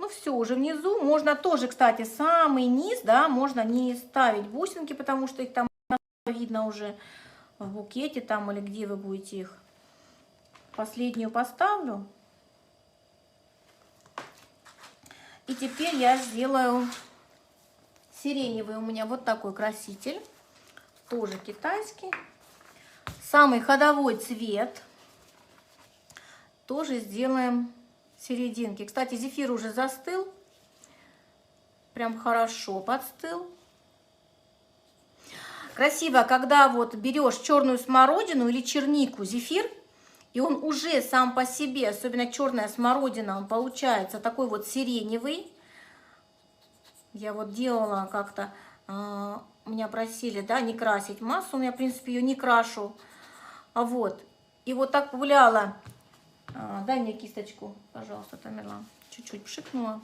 Ну все, уже внизу можно тоже, кстати, самый низ, да, можно не ставить бусинки, потому что их там видно уже в букете там или где вы будете их. Последнюю поставлю. И теперь я сделаю сиреневый у меня вот такой краситель. Тоже китайский. Самый ходовой цвет. Тоже сделаем серединки. Кстати, зефир уже застыл. Прям хорошо подстыл. Красиво, когда вот берешь черную смородину или чернику, зефир, и он уже сам по себе, особенно черная смородина, он получается такой вот сиреневый. Я вот делала как-то, меня просили, да, не красить массу, но я, в принципе, ее не крашу. Вот. И вот так пуляла. Дай мне кисточку, пожалуйста, Тамерлан. Чуть-чуть пшикнула.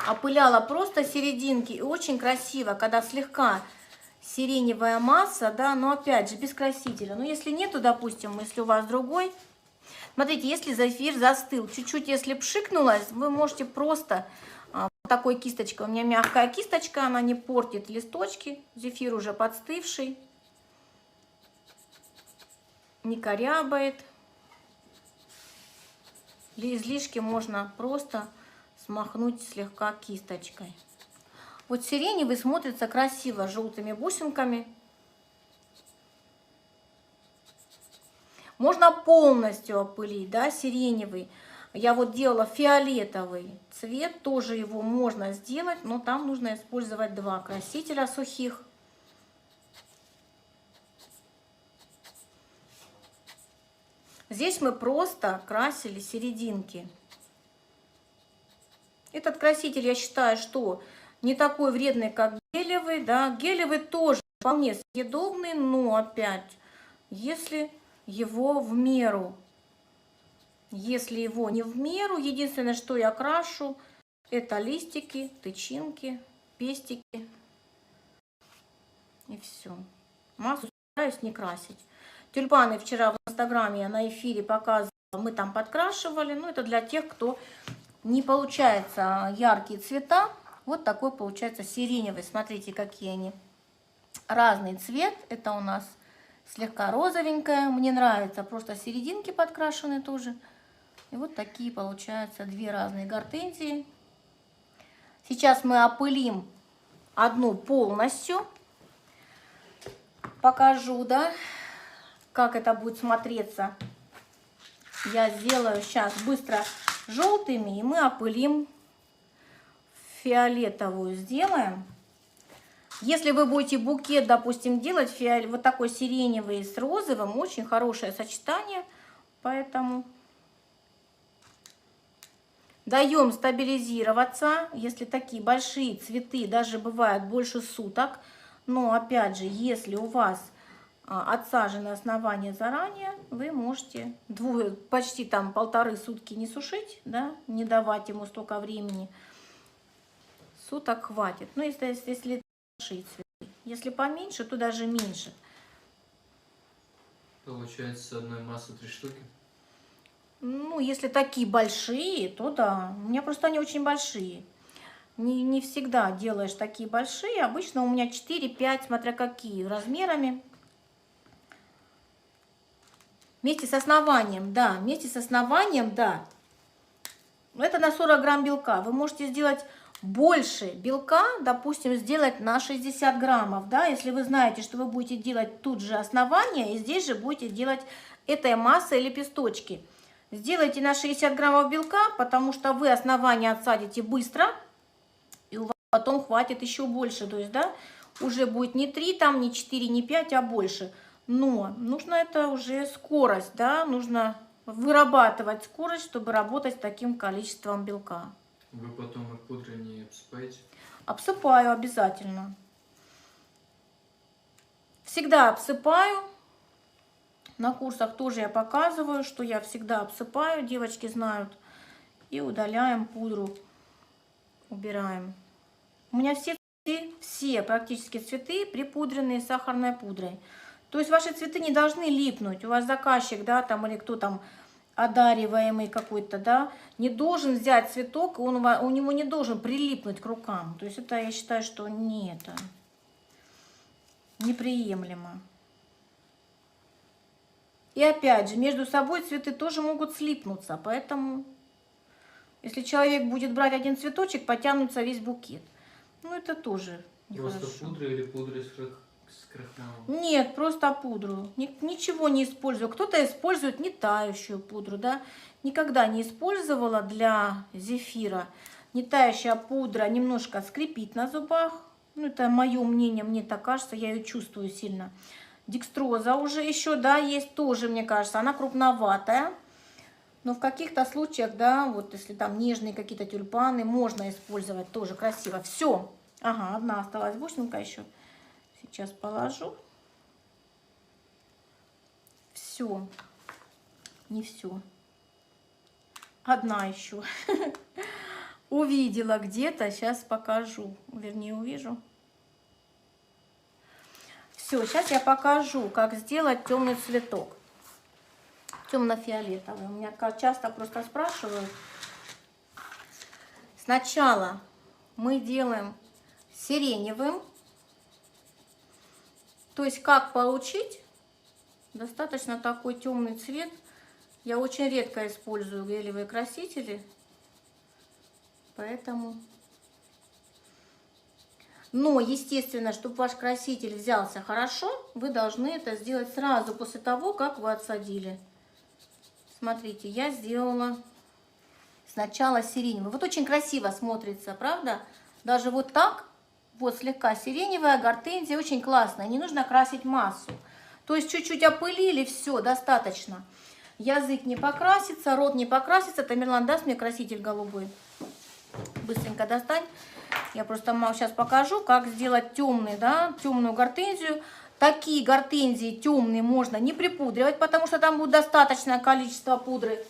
Опыляла просто серединки. И очень красиво, когда слегка сиреневая масса, да, но опять же без красителя. Но если нету, допустим, если у вас другой, смотрите, если зефир застыл, чуть-чуть, если пшикнулась, вы можете просто такой кисточкой. У меня мягкая кисточка, она не портит листочки. Зефир уже подстывший, не корябает. Излишки можно просто смахнуть слегка кисточкой. Вот сиреневый смотрится красиво, с желтыми бусинками. Можно полностью опылить, да, сиреневый. Я вот делала фиолетовый цвет, тоже его можно сделать, но там нужно использовать два красителя сухих. Здесь мы просто красили серединки. Этот краситель, я считаю, что не такой вредный, как гелевый, да. Гелевый тоже вполне съедобный, но опять, если его в меру. Если его не в меру, единственное, что я крашу, это листики, тычинки, пестики. И все. Массу стараюсь не красить. Тюльпаны вчера в Инстаграме я на эфире показывала, мы там подкрашивали. Ну, это для тех, кто не получается яркие цвета. Вот такой получается сиреневый. Смотрите, какие они. Разный цвет. Это у нас слегка розовенькая. Мне нравится. Просто серединки подкрашены тоже. И вот такие получаются две разные гортензии. Сейчас мы опылим одну полностью. Покажу, да, как это будет смотреться. Я сделаю сейчас быстро желтыми, и мы опылим, фиолетовую сделаем. Если вы будете букет, допустим, делать вот такой сиреневый с розовым, очень хорошее сочетание, поэтому даем стабилизироваться. Если такие большие цветы, даже бывают больше суток, но опять же, если у вас отсажены основания заранее, вы можете почти там 1,5 сутки не сушить, да, не давать ему столько времени. Суток хватит. Ну, если большие цветы. Если поменьше, то даже меньше. Получается, с одной массы 3 штуки. Ну, если такие большие, то да. У меня просто они очень большие. Не всегда делаешь такие большие. Обычно у меня 4-5, смотря какие, размерами. Вместе с основанием, да. Вместе с основанием, да. Это на 40 грамм белка. Вы можете сделать больше белка, допустим, сделать на 60 граммов, да, если вы знаете, что вы будете делать тут же основание, и здесь же будете делать этой массой лепесточки. Сделайте на 60 граммов белка, потому что вы основание отсадите быстро, и у вас потом хватит еще больше, то есть, да, уже будет не 3, там, не 4, не 5, а больше. Но нужно это уже скорость, да, нужно вырабатывать скорость, чтобы работать с таким количеством белка. Вы потом их пудрой не обсыпаете? Обсыпаю обязательно. Всегда обсыпаю. На курсах тоже я показываю, что я всегда обсыпаю. Девочки знают. И удаляем пудру. Убираем. У меня все цветы, все практически цветы припудренные сахарной пудрой. То есть ваши цветы не должны липнуть. У вас заказчик, да, там или кто там одариваемый какой-то, да, не должен взять цветок, и у него не должен прилипнуть к рукам. То есть это, я считаю, что не это неприемлемо. И опять же, между собой цветы тоже могут слипнуться, поэтому если человек будет брать один цветочек, потянется весь букет. Ну, это тоже нехорошо. Просто пудра или пудра с крахмалом? Нет, просто пудру. Ничего не использую. Кто-то использует не тающую пудру, да. Никогда не использовала для зефира. Не тающая пудра немножко скрипит на зубах. Ну, это мое мнение, мне так кажется, я ее чувствую сильно. Декстроза уже еще, да, есть тоже, мне кажется, она крупноватая. Но в каких-то случаях, да, вот если там нежные какие-то тюльпаны, можно использовать тоже красиво. Все. Ага, одна осталась бусинка еще. Сейчас положу. Все. Не все. Одна еще. Увидела где-то. Сейчас покажу. Вернее, увижу. Все, сейчас я покажу, как сделать темный цветок. Темно-фиолетовый. У меня часто просто спрашивают. Сначала мы делаем сиреневым. То есть как получить достаточно такой темный цвет. Я очень редко использую гелевые красители, поэтому... Но, естественно, чтобы ваш краситель взялся хорошо, вы должны это сделать сразу после того, как вы отсадили. Смотрите, я сделала сначала сиреневый. Вот очень красиво смотрится, правда? Даже вот так, вот слегка сиреневая, гортензия, очень классно. Не нужно красить массу. То есть чуть-чуть опылили, все, достаточно. Язык не покрасится, рот не покрасится. Тамерлан, даст мне краситель голубой? Быстренько достань. Я просто сейчас покажу, как сделать темный, да, темную гортензию. Такие гортензии темные можно не припудривать, потому что там будет достаточное количество пудры.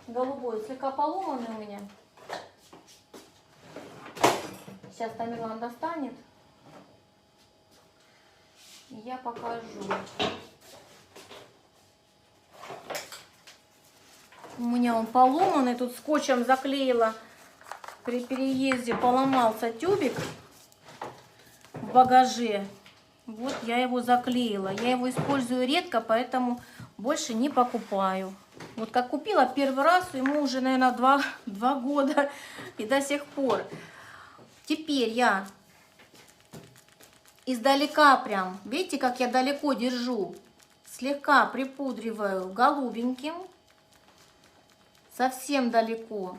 Голубой слегка поломанный у меня. Сейчас Тамерлан достанет. И я покажу. У меня он поломанный, тут скотчем заклеила. При переезде поломался тюбик в багаже. Вот я его заклеила. Я его использую редко, поэтому больше не покупаю. Вот как купила первый раз, ему уже, наверное, 2 года и до сих пор. Теперь я издалека прям, видите, как я далеко держу, слегка припудриваю голубеньким. совсем далеко.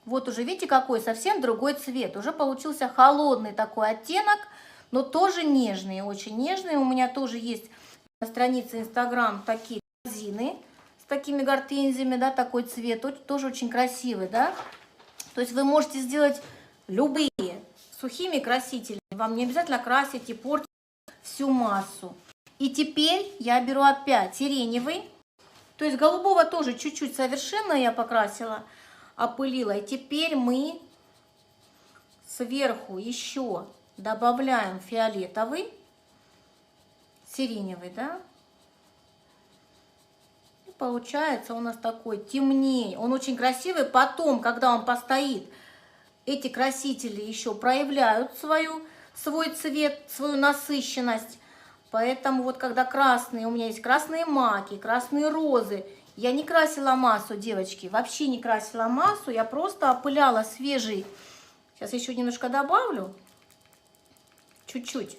Вот уже видите, какой совсем другой цвет. Уже получился холодный такой оттенок, но тоже нежный, очень нежный. У меня тоже есть на странице Инстаграм такие корзины с такими гортензиями, да, такой цвет, тоже очень красивый, да. То есть вы можете сделать любые сухими красителями. Вам не обязательно красить и портить всю массу. И теперь я беру опять сиреневый. То есть голубого тоже чуть-чуть совершенно я покрасила, опылила. И теперь мы сверху еще добавляем фиолетовый, сиреневый, да. И получается у нас такой темнее. Он очень красивый. Потом, когда он постоит, эти красители еще проявляют свой цвет, свою насыщенность. Поэтому вот когда красные, у меня есть красные маки, красные розы. Я не красила массу, девочки, вообще не красила массу. Я просто опыляла свежий. Сейчас еще немножко добавлю. Чуть-чуть.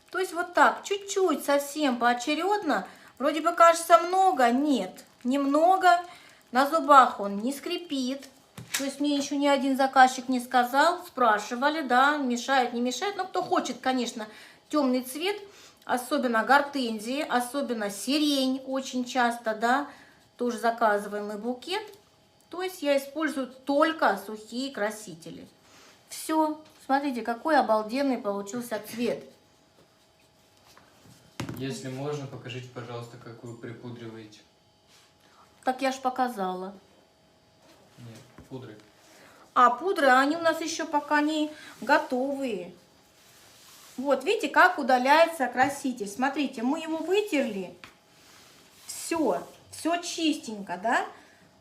То есть вот так, чуть-чуть, совсем поочередно. Вроде бы кажется много, нет, немного. На зубах он не скрипит. То есть мне еще ни один заказчик не сказал, спрашивали, да, мешает, не мешает. Ну, кто хочет, конечно, темный цвет, особенно гортензии, особенно сирень очень часто, да, тоже заказываемый букет. То есть я использую только сухие красители. Все, смотрите, какой обалденный получился цвет. Если можно, покажите, пожалуйста, как вы припудриваете. Так я ж показала. Нет, пудры. А пудры, они у нас еще пока не готовые. Вот, видите, как удаляется краситель. Смотрите, мы его вытерли. Все чистенько, да?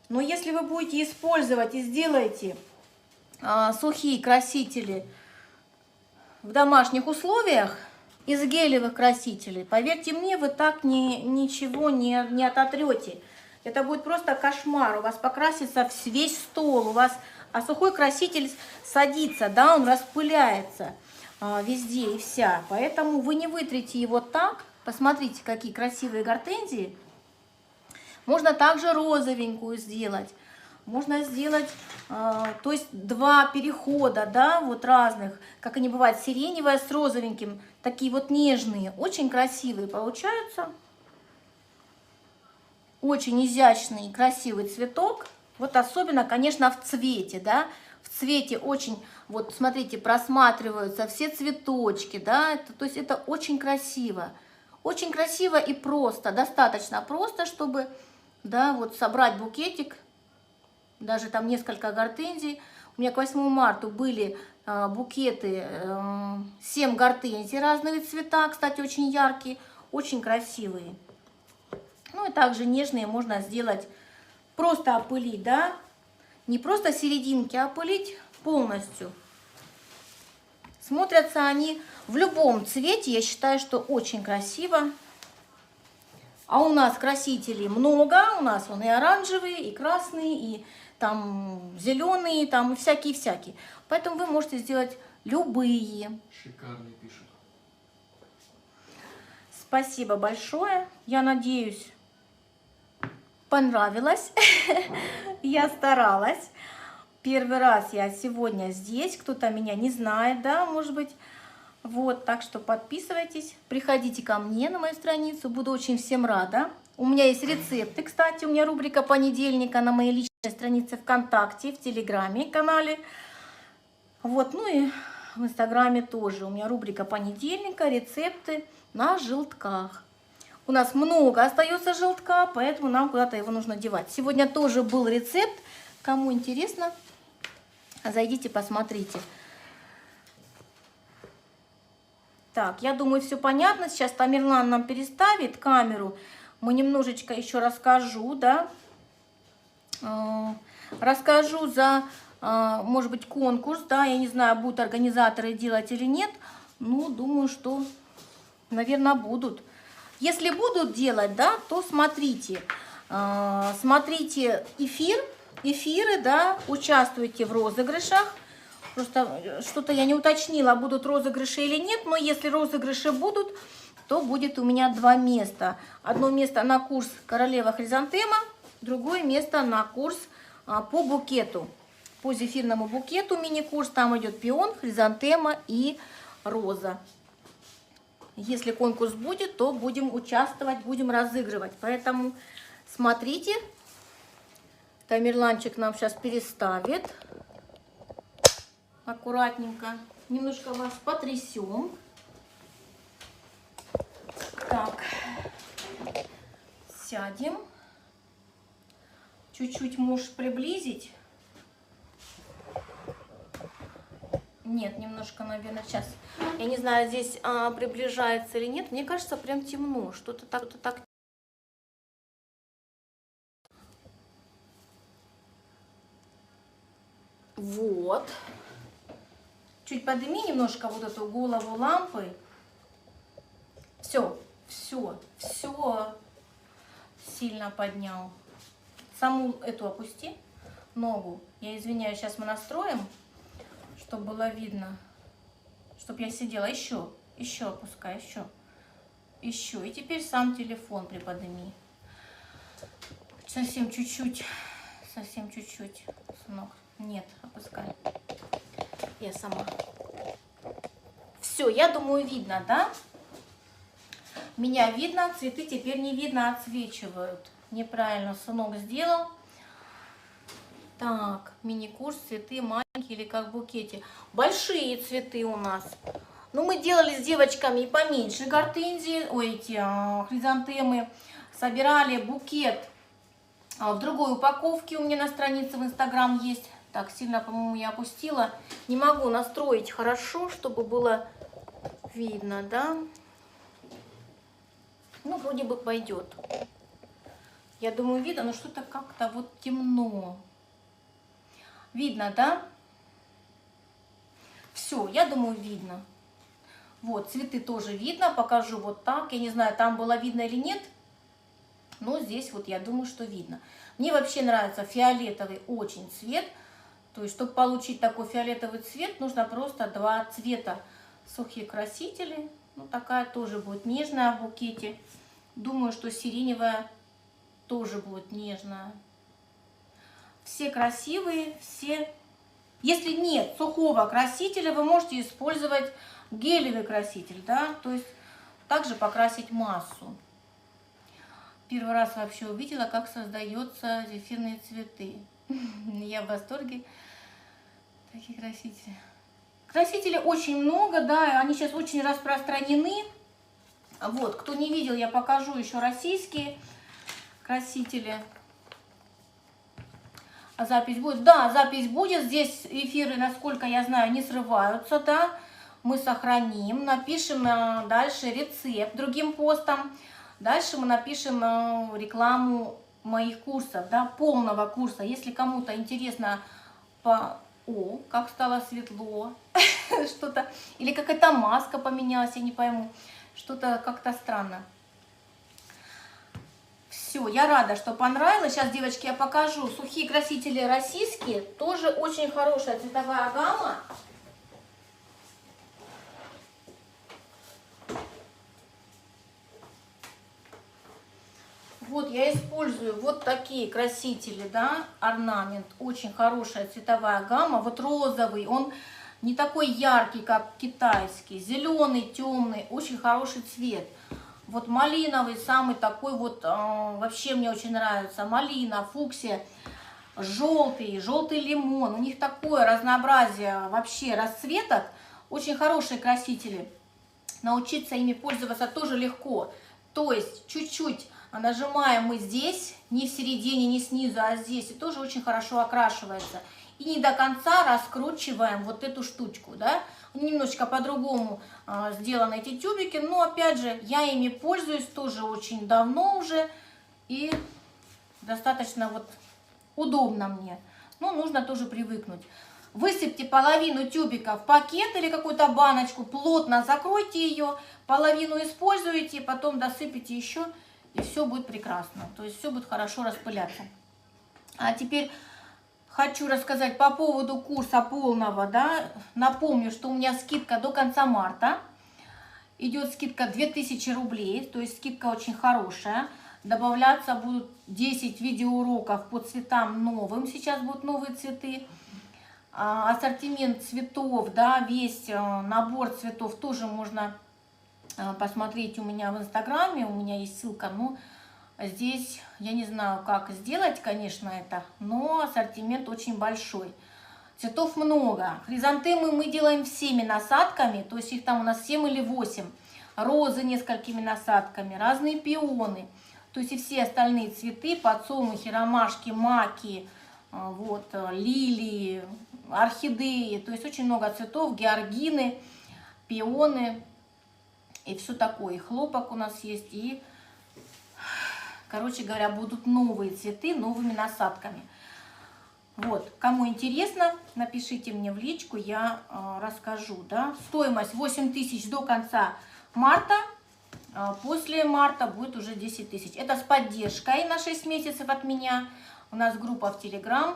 Но если вы будете использовать и сделаете сухие красители в домашних условиях, из гелевых красителей, поверьте мне, вы так ничего не ототрете. Это будет просто кошмар. У вас покрасится весь стол, а сухой краситель садится, да, он распыляется везде и вся. Поэтому вы не вытрите его так. Посмотрите, какие красивые гортензии. Можно также розовенькую сделать. Можно сделать, то есть два перехода, да, вот разных, как они бывают, сиреневая с розовеньким, такие вот нежные, очень красивые получаются. Очень изящный и красивый цветок. Вот особенно, конечно, в цвете, да, в цвете очень, вот смотрите, просматриваются все цветочки, да, то есть это очень красиво и просто, достаточно просто, чтобы, да, вот собрать букетик. Даже там несколько гортензий. У меня к 8 марта были букеты 7 гортензий разные цвета, кстати, очень яркие, очень красивые. Ну и также нежные можно сделать, просто опылить, да, не просто серединки, а опылить полностью. Смотрятся они в любом цвете, я считаю, что очень красиво. А у нас красителей много, у нас он и оранжевые, и красные, и там зеленые, там всякие-всякие. Поэтому вы можете сделать любые. Шикарный пишут. Спасибо большое. Я надеюсь, понравилось. Я старалась. Первый раз я сегодня здесь. Кто-то меня не знает, да, может быть. Вот, так что подписывайтесь. Приходите ко мне на мою страницу. Буду очень всем рада. У меня есть рецепты, кстати. У меня рубрика понедельника на моей личной странице ВКонтакте, в Телеграме канале. Вот, ну и в Инстаграме тоже. У меня рубрика понедельника, рецепты на желтках. У нас много остается желтка, поэтому нам куда-то его нужно девать. Сегодня тоже был рецепт. Кому интересно, зайдите, посмотрите. Так, я думаю, все понятно. Сейчас Тамерлан нам переставит камеру. Мы немножечко еще расскажу, да. Расскажу за, может быть, конкурс, да. Я не знаю, будут организаторы делать или нет. Ну, думаю, что, наверное, будут. Если будут делать, да, то смотрите. Смотрите эфиры, да, участвуйте в розыгрышах. Просто что-то я не уточнила, будут розыгрыши или нет, но если розыгрыши будут, то будет у меня 2 места. Одно место на курс «Королева хризантема», другое место на курс по букету, по зефирному букету мини-курс. Там идет пион, хризантема и роза. Если конкурс будет, то будем участвовать, будем разыгрывать. Поэтому смотрите, Тамерланчик нам сейчас переставит. Аккуратненько. Немножко вас потрясем. Так, сядем. Чуть-чуть можешь приблизить. Нет, немножко, наверное, сейчас. Я не знаю, здесь приближается или нет. Мне кажется, прям темно. Что-то так. Вот. Чуть подними немножко вот эту голову лампы. Все. Сильно поднял. Саму эту опусти, ногу. Я извиняюсь, сейчас мы настроим, чтобы было видно. Чтобы я сидела. Еще опускай, еще. И теперь сам телефон приподними. Совсем чуть-чуть, сынок. Нет, опускай. Я сама. Все, я думаю, видно, да? Меня видно, цветы теперь не видно, отсвечивают. Неправильно сынок сделал. Так, мини-курс, цветы маленькие или как в букете. Большие цветы у нас. Ну, мы делали с девочками и поменьше гортензии, хризантемы. Собирали букет в другой упаковке. У меня на странице в Инстаграм есть. Так, сильно, по-моему, я опустила. Не могу настроить хорошо, чтобы было видно, да? Ну, вроде бы пойдет. Я думаю, видно, но что-то как-то вот темно. Видно, да? Все, я думаю, видно. Вот, цветы тоже видно. Покажу вот так. Я не знаю, там было видно или нет. Но здесь вот я думаю, что видно. Мне вообще нравится фиолетовый очень цвет. То есть, чтобы получить такой фиолетовый цвет, нужно просто 2 цвета. Сухие красители. Ну, такая тоже будет нежная в букете. Думаю, что сиреневая тоже будет нежная. Все красивые, все. Если нет сухого красителя, вы можете использовать гелевый краситель, да, то есть также покрасить массу. Первый раз вообще увидела, как создаются зефирные цветы. Я в восторге. Такие красители. Красителей очень много, да, они сейчас очень распространены. Вот, кто не видел, я покажу еще российские красители. А запись будет? Да, запись будет. Здесь эфиры, насколько я знаю, не срываются, да. Мы сохраним, напишем дальше рецепт другим постом. Дальше мы напишем рекламу моих курсов, да, полного курса. Если кому-то интересно О, как стало светло, что-то, или какая-то маска поменялась, я не пойму, что-то как-то странно. Все, я рада, что понравилось. Сейчас, девочки, я покажу. Сухие красители российские, тоже очень хорошая цветовая гамма. Вот я использую вот такие красители, да, орнамент, очень хорошая цветовая гамма. Вот розовый, он не такой яркий, как китайский, зеленый, темный, очень хороший цвет. Вот малиновый, самый такой вот, вообще мне очень нравится, малина, фуксия, желтый лимон. У них такое разнообразие вообще расцветок, очень хорошие красители. Научиться ими пользоваться тоже легко, то есть чуть-чуть нажимаем мы здесь, не в середине, не снизу, а здесь, и тоже очень хорошо окрашивается. И не до конца раскручиваем вот эту штучку, да. Немножечко по-другому сделаны эти тюбики, но опять же, я ими пользуюсь тоже очень давно уже, и достаточно вот удобно мне. Но нужно тоже привыкнуть. Высыпьте половину тюбика в пакет или какую-то баночку, плотно закройте ее, половину используйте, потом досыпите еще, и все будет прекрасно. То есть все будет хорошо распыляться. А теперь хочу рассказать по поводу курса полного, да. Напомню, что у меня скидка до конца марта. Идет скидка 2000 рублей, то есть скидка очень хорошая. Добавляться будут 10 видеоуроков по цветам новым. Сейчас будут новые цветы. Ассортимент цветов, да, весь набор цветов тоже можно посмотреть у меня в инстаграме. У меня есть ссылка, но здесь я не знаю, как сделать, конечно, это, но ассортимент очень большой. Цветов много. Хризантемы мы делаем всеми насадками, то есть их там у нас 7 или 8. Розы несколькими насадками, разные пионы. То есть и все остальные цветы, подсолнухи, ромашки, маки, вот, лилии, орхидеи. То есть очень много цветов, георгины, пионы и все такое. И хлопок у нас есть. И, короче говоря, будут новые цветы новыми насадками. Вот, кому интересно, напишите мне в личку, я расскажу, да. Стоимость 8000 до конца марта, после марта будет уже 10 000. Это с поддержкой на 6 месяцев от меня. У нас группа в Telegram,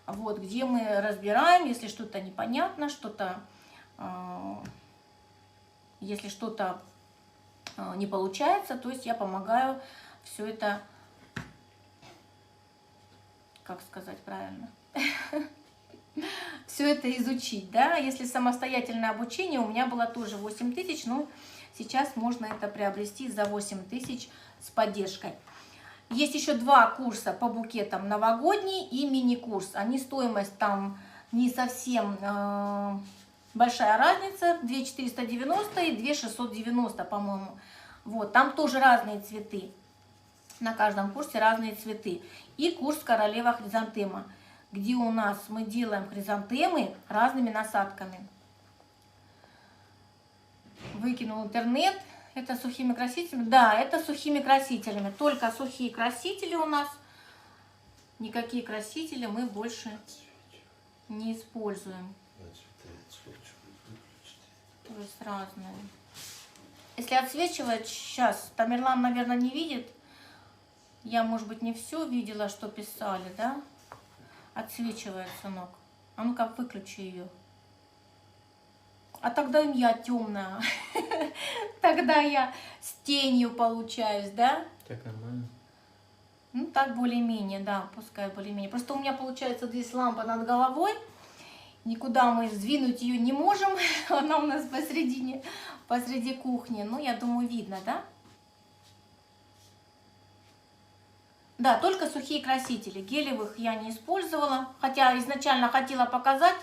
вот, где мы разбираем, если что-то непонятно, что-то, если что-то не получается, то есть я помогаю все это, как сказать правильно, все это изучить, да. Если самостоятельное обучение, у меня было тоже 8000, но сейчас можно это приобрести за 8000 с поддержкой. Есть еще 2 курса по букетам, новогодний и мини-курс. Они стоимость там не совсем большая разница, 2490 и 2690, по-моему. Вот, там тоже разные цветы. На каждом курсе разные цветы. И курс королева хризантема, где у нас мы делаем хризантемы разными насадками. Выкинул интернет. Это сухими красителями? Да, это сухими красителями. Только сухие красители у нас. Никакие красители мы больше не используем. То есть разные. Если отсвечивать, сейчас, Тамерлан, наверное, не видит. Я, может быть, не все видела, что писали, да? Отсвечивает, сынок. А ну-ка, выключи ее. А тогда я темная. Тогда я с тенью получаюсь, да? Так нормально. Ну, так более-менее, да, пускай более-менее. Просто у меня получается здесь лампа над головой. Никуда мы сдвинуть ее не можем. Она у нас посреди кухни. Ну, я думаю, видно, да? Да, только сухие красители. Гелевых я не использовала. Хотя изначально хотела показать,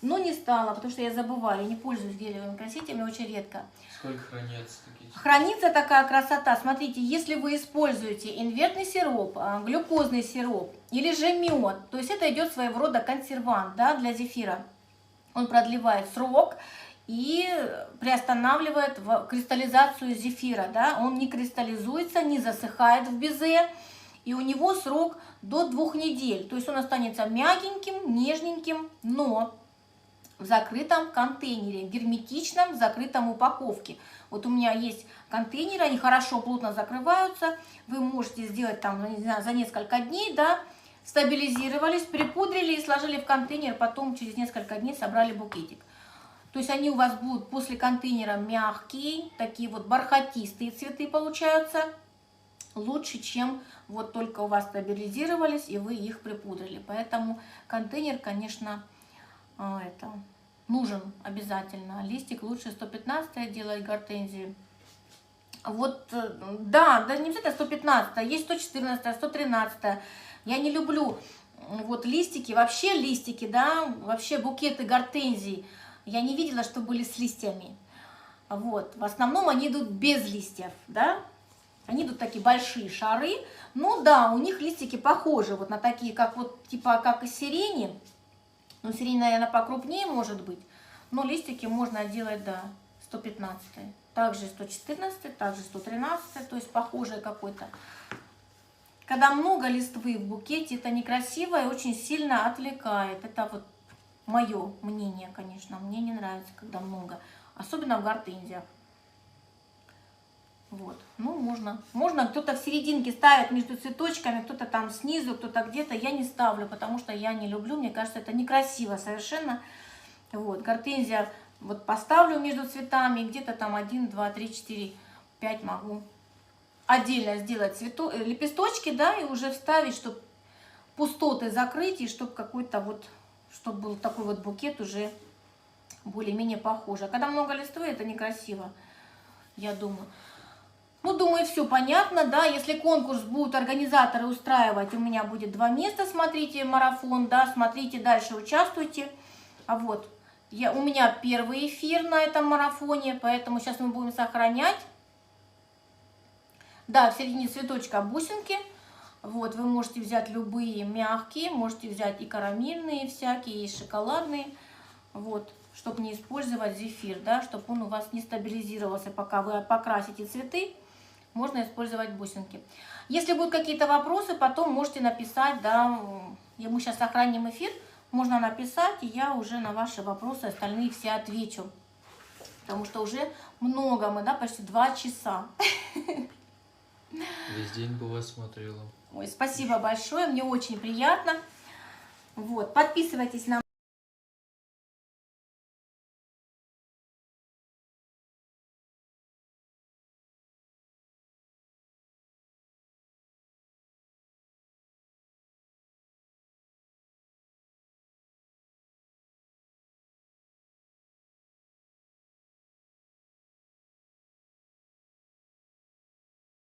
но не стала, потому что я забываю. Я не пользуюсь гелевыми красителями очень редко. Сколько хранятся такие? Хранится такая красота. Смотрите, если вы используете инвертный сироп, глюкозный сироп или же мед, то есть это идет своего рода консервант, да, для зефира. Он продлевает срок и приостанавливает кристаллизацию зефира. Да? Он не кристаллизуется, не засыхает в безе. И у него срок до 2 недель. То есть он останется мягеньким, нежненьким, но в закрытом контейнере, герметичном, закрытом упаковке. Вот у меня есть контейнеры, они хорошо, плотно закрываются. Вы можете сделать там, не знаю, за несколько дней, да, стабилизировались, припудрили и сложили в контейнер, потом через несколько дней собрали букетик. То есть они у вас будут после контейнера мягкие, такие вот бархатистые цветы получаются. Лучше, чем вот только у вас стабилизировались и вы их припудрили. Поэтому контейнер, конечно, это нужен обязательно. Листик лучше 115 делать гортензии. Вот, да, не обязательно 115, есть 114, 113. Я не люблю вот листики, да, вообще букеты гортензий. Я не видела, что были с листьями. Вот, в основном они идут без листьев, да. Они идут такие большие шары. Ну да, у них листики похожи вот на такие, как вот типа как из сирени. Ну, сирень, наверное, покрупнее может быть. Но листики можно делать, да, 115. Также 114, также 113, то есть похожее какой-то. Когда много листвы в букете, это некрасиво и очень сильно отвлекает. Это вот мое мнение, конечно. Мне не нравится, когда много. Особенно в гортензиях. Вот, ну можно кто-то в серединке ставит между цветочками, кто-то там снизу, кто-то где-то. Я не ставлю, потому что я не люблю, мне кажется, это некрасиво совершенно. Вот, гортензия вот поставлю между цветами, где-то там 1, 2, 3, 4, 5 могу отдельно сделать лепесточки, да, и уже вставить, чтобы пустоты закрыть, и чтобы какой-то вот, чтобы был такой вот букет уже более-менее похожий. А когда много листвы, это некрасиво, я думаю. Ну, думаю, все понятно, да, если конкурс будут организаторы устраивать, у меня будет 2 места, смотрите, марафон, да, смотрите, дальше участвуйте. А вот, у меня первый эфир на этом марафоне, поэтому сейчас мы будем сохранять. Да, в середине цветочка бусинки. Вот, вы можете взять любые мягкие, можете взять и карамельные всякие, и шоколадные. Вот, чтобы не использовать зефир, да, чтобы он у вас не стабилизировался, пока вы покрасите цветы, можно использовать бусинки. Если будут какие-то вопросы, потом можете написать, да, мы сейчас сохраним эфир, можно написать, и я уже на ваши вопросы остальные все отвечу. Потому что уже много мы, да, почти 2 часа. Весь день бы вас смотрела. Ой, спасибо большое, мне очень приятно. Вот, подписывайтесь на